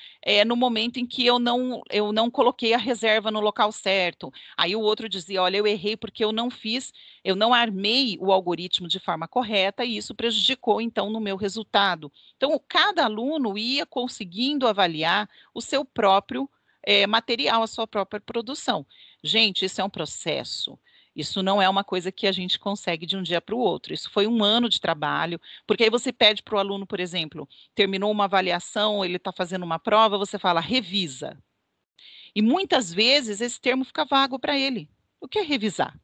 no momento em que eu não coloquei a reserva no local certo. Aí o outro dizia, olha, eu errei porque eu não armei o algoritmo de forma correta e isso prejudicou, então, no meu resultado. Então, cada aluno ia conseguindo avaliar o seu próprio material, a sua própria produção. Gente, isso é um processo. Isso não é uma coisa que a gente consegue de um dia para o outro. Isso foi um ano de trabalho, porque aí você pede para o aluno, por exemplo, terminou uma avaliação, ele está fazendo uma prova, você fala, revisa. E muitas vezes esse termo fica vago para ele. O que é revisar?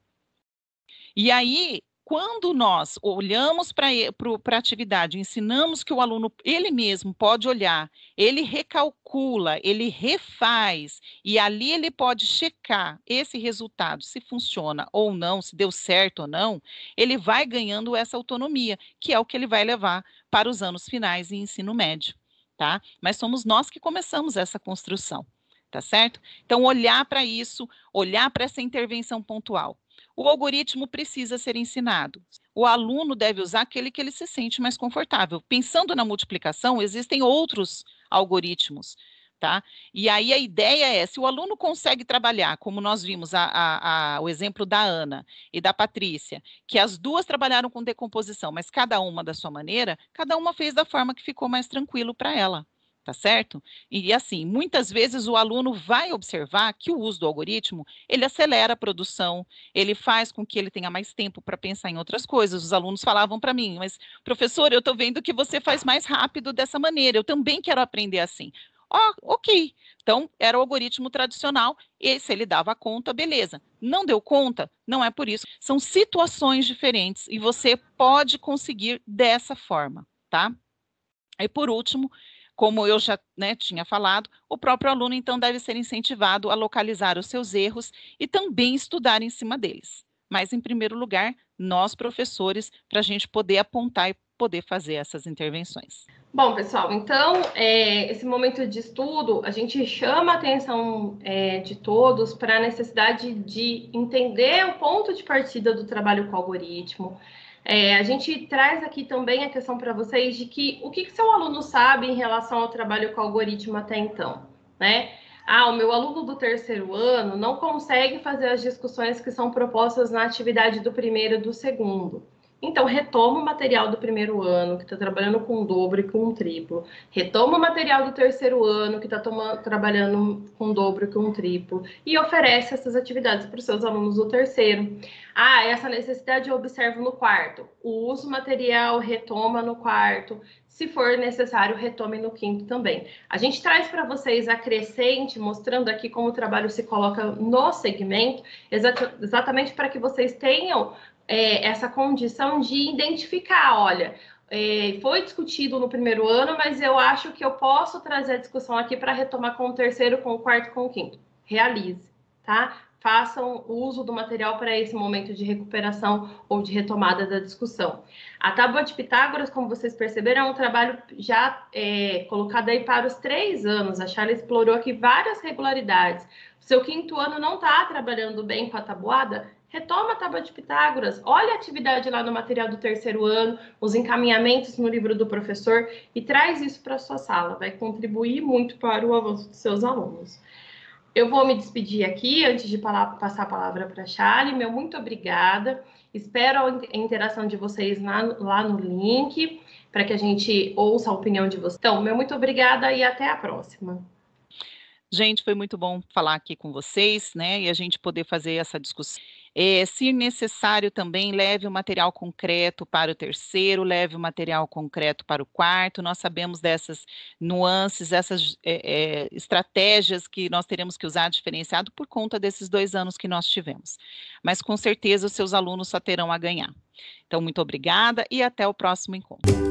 E aí, quando nós olhamos para a atividade, ensinamos que o aluno, ele mesmo pode olhar, ele recalcula, ele refaz, e ali ele pode checar esse resultado, se funciona ou não, se deu certo ou não, ele vai ganhando essa autonomia, que é o que ele vai levar para os anos finais e ensino médio, tá? Mas somos nós que começamos essa construção, tá certo? Então, olhar para isso, olhar para essa intervenção pontual. O algoritmo precisa ser ensinado. O aluno deve usar aquele que ele se sente mais confortável. Pensando na multiplicação, existem outros algoritmos, tá? E aí a ideia é, se o aluno consegue trabalhar, como nós vimos o exemplo da Ana e da Patrícia, que as duas trabalharam com decomposição, mas cada uma da sua maneira, cada uma fez da forma que ficou mais tranquilo para ela. tá certo? E assim, muitas vezes o aluno vai observar que o uso do algoritmo, ele acelera a produção, ele faz com que ele tenha mais tempo para pensar em outras coisas. Os alunos falavam para mim, mas professor, eu estou vendo que você faz mais rápido dessa maneira, eu também quero aprender assim. Ok, então era o algoritmo tradicional, e se ele dava conta, beleza. Não deu conta? Não é por isso. São situações diferentes e você pode conseguir dessa forma, tá? E por último, como eu já tinha falado, o próprio aluno então deve ser incentivado a localizar os seus erros e também estudar em cima deles. Mas, em primeiro lugar, nós professores, para a gente poder apontar e poder fazer essas intervenções. Bom, pessoal, então, esse momento de estudo, a gente chama a atenção de todos para a necessidade de entender o ponto de partida do trabalho com o algoritmo. A gente traz aqui também a questão para vocês de que o que seu aluno sabe em relação ao trabalho com o algoritmo até então, né? O meu aluno do terceiro ano não consegue fazer as discussões que são propostas na atividade do primeiro e do segundo. Então, retoma o material do primeiro ano, que está trabalhando com um dobro e com um triplo. Retoma o material do terceiro ano, que está trabalhando com um dobro e com um triplo. E oferece essas atividades para os seus alunos do terceiro. Essa necessidade eu observo no quarto. Usa o material, retoma no quarto. Se for necessário, retome no quinto também. A gente traz para vocês a crescente, mostrando aqui como o trabalho se coloca no segmento, exatamente para que vocês tenham essa condição de identificar, olha, foi discutido no primeiro ano, mas eu acho que eu posso trazer a discussão aqui para retomar com o terceiro, com o quarto, com o quinto. Realize, tá? Façam uso do material para esse momento de recuperação ou de retomada da discussão. A tábua de Pitágoras, como vocês perceberam, é um trabalho já colocado aí para os 3 anos. A Charla explorou aqui várias regularidades. O seu quinto ano não está trabalhando bem com a tabuada? Retoma a tábua de Pitágoras, olha a atividade lá no material do terceiro ano, os encaminhamentos no livro do professor e traz isso para a sua sala. Vai contribuir muito para o avanço dos seus alunos. Eu vou me despedir aqui, antes de passar a palavra para a Charlie. Meu muito obrigada. Espero a interação de vocês lá no link, para que a gente ouça a opinião de vocês. Então, meu muito obrigada e até a próxima. Gente, foi muito bom falar aqui com vocês, né? E a gente poder fazer essa discussão. Se necessário também, leve o material concreto para o terceiro, leve o material concreto para o quarto. Nós sabemos dessas nuances, essas estratégias que nós teremos que usar diferenciado por conta desses 2 anos que nós tivemos. Mas com certeza os seus alunos só terão a ganhar. Então, muito obrigada e até o próximo encontro.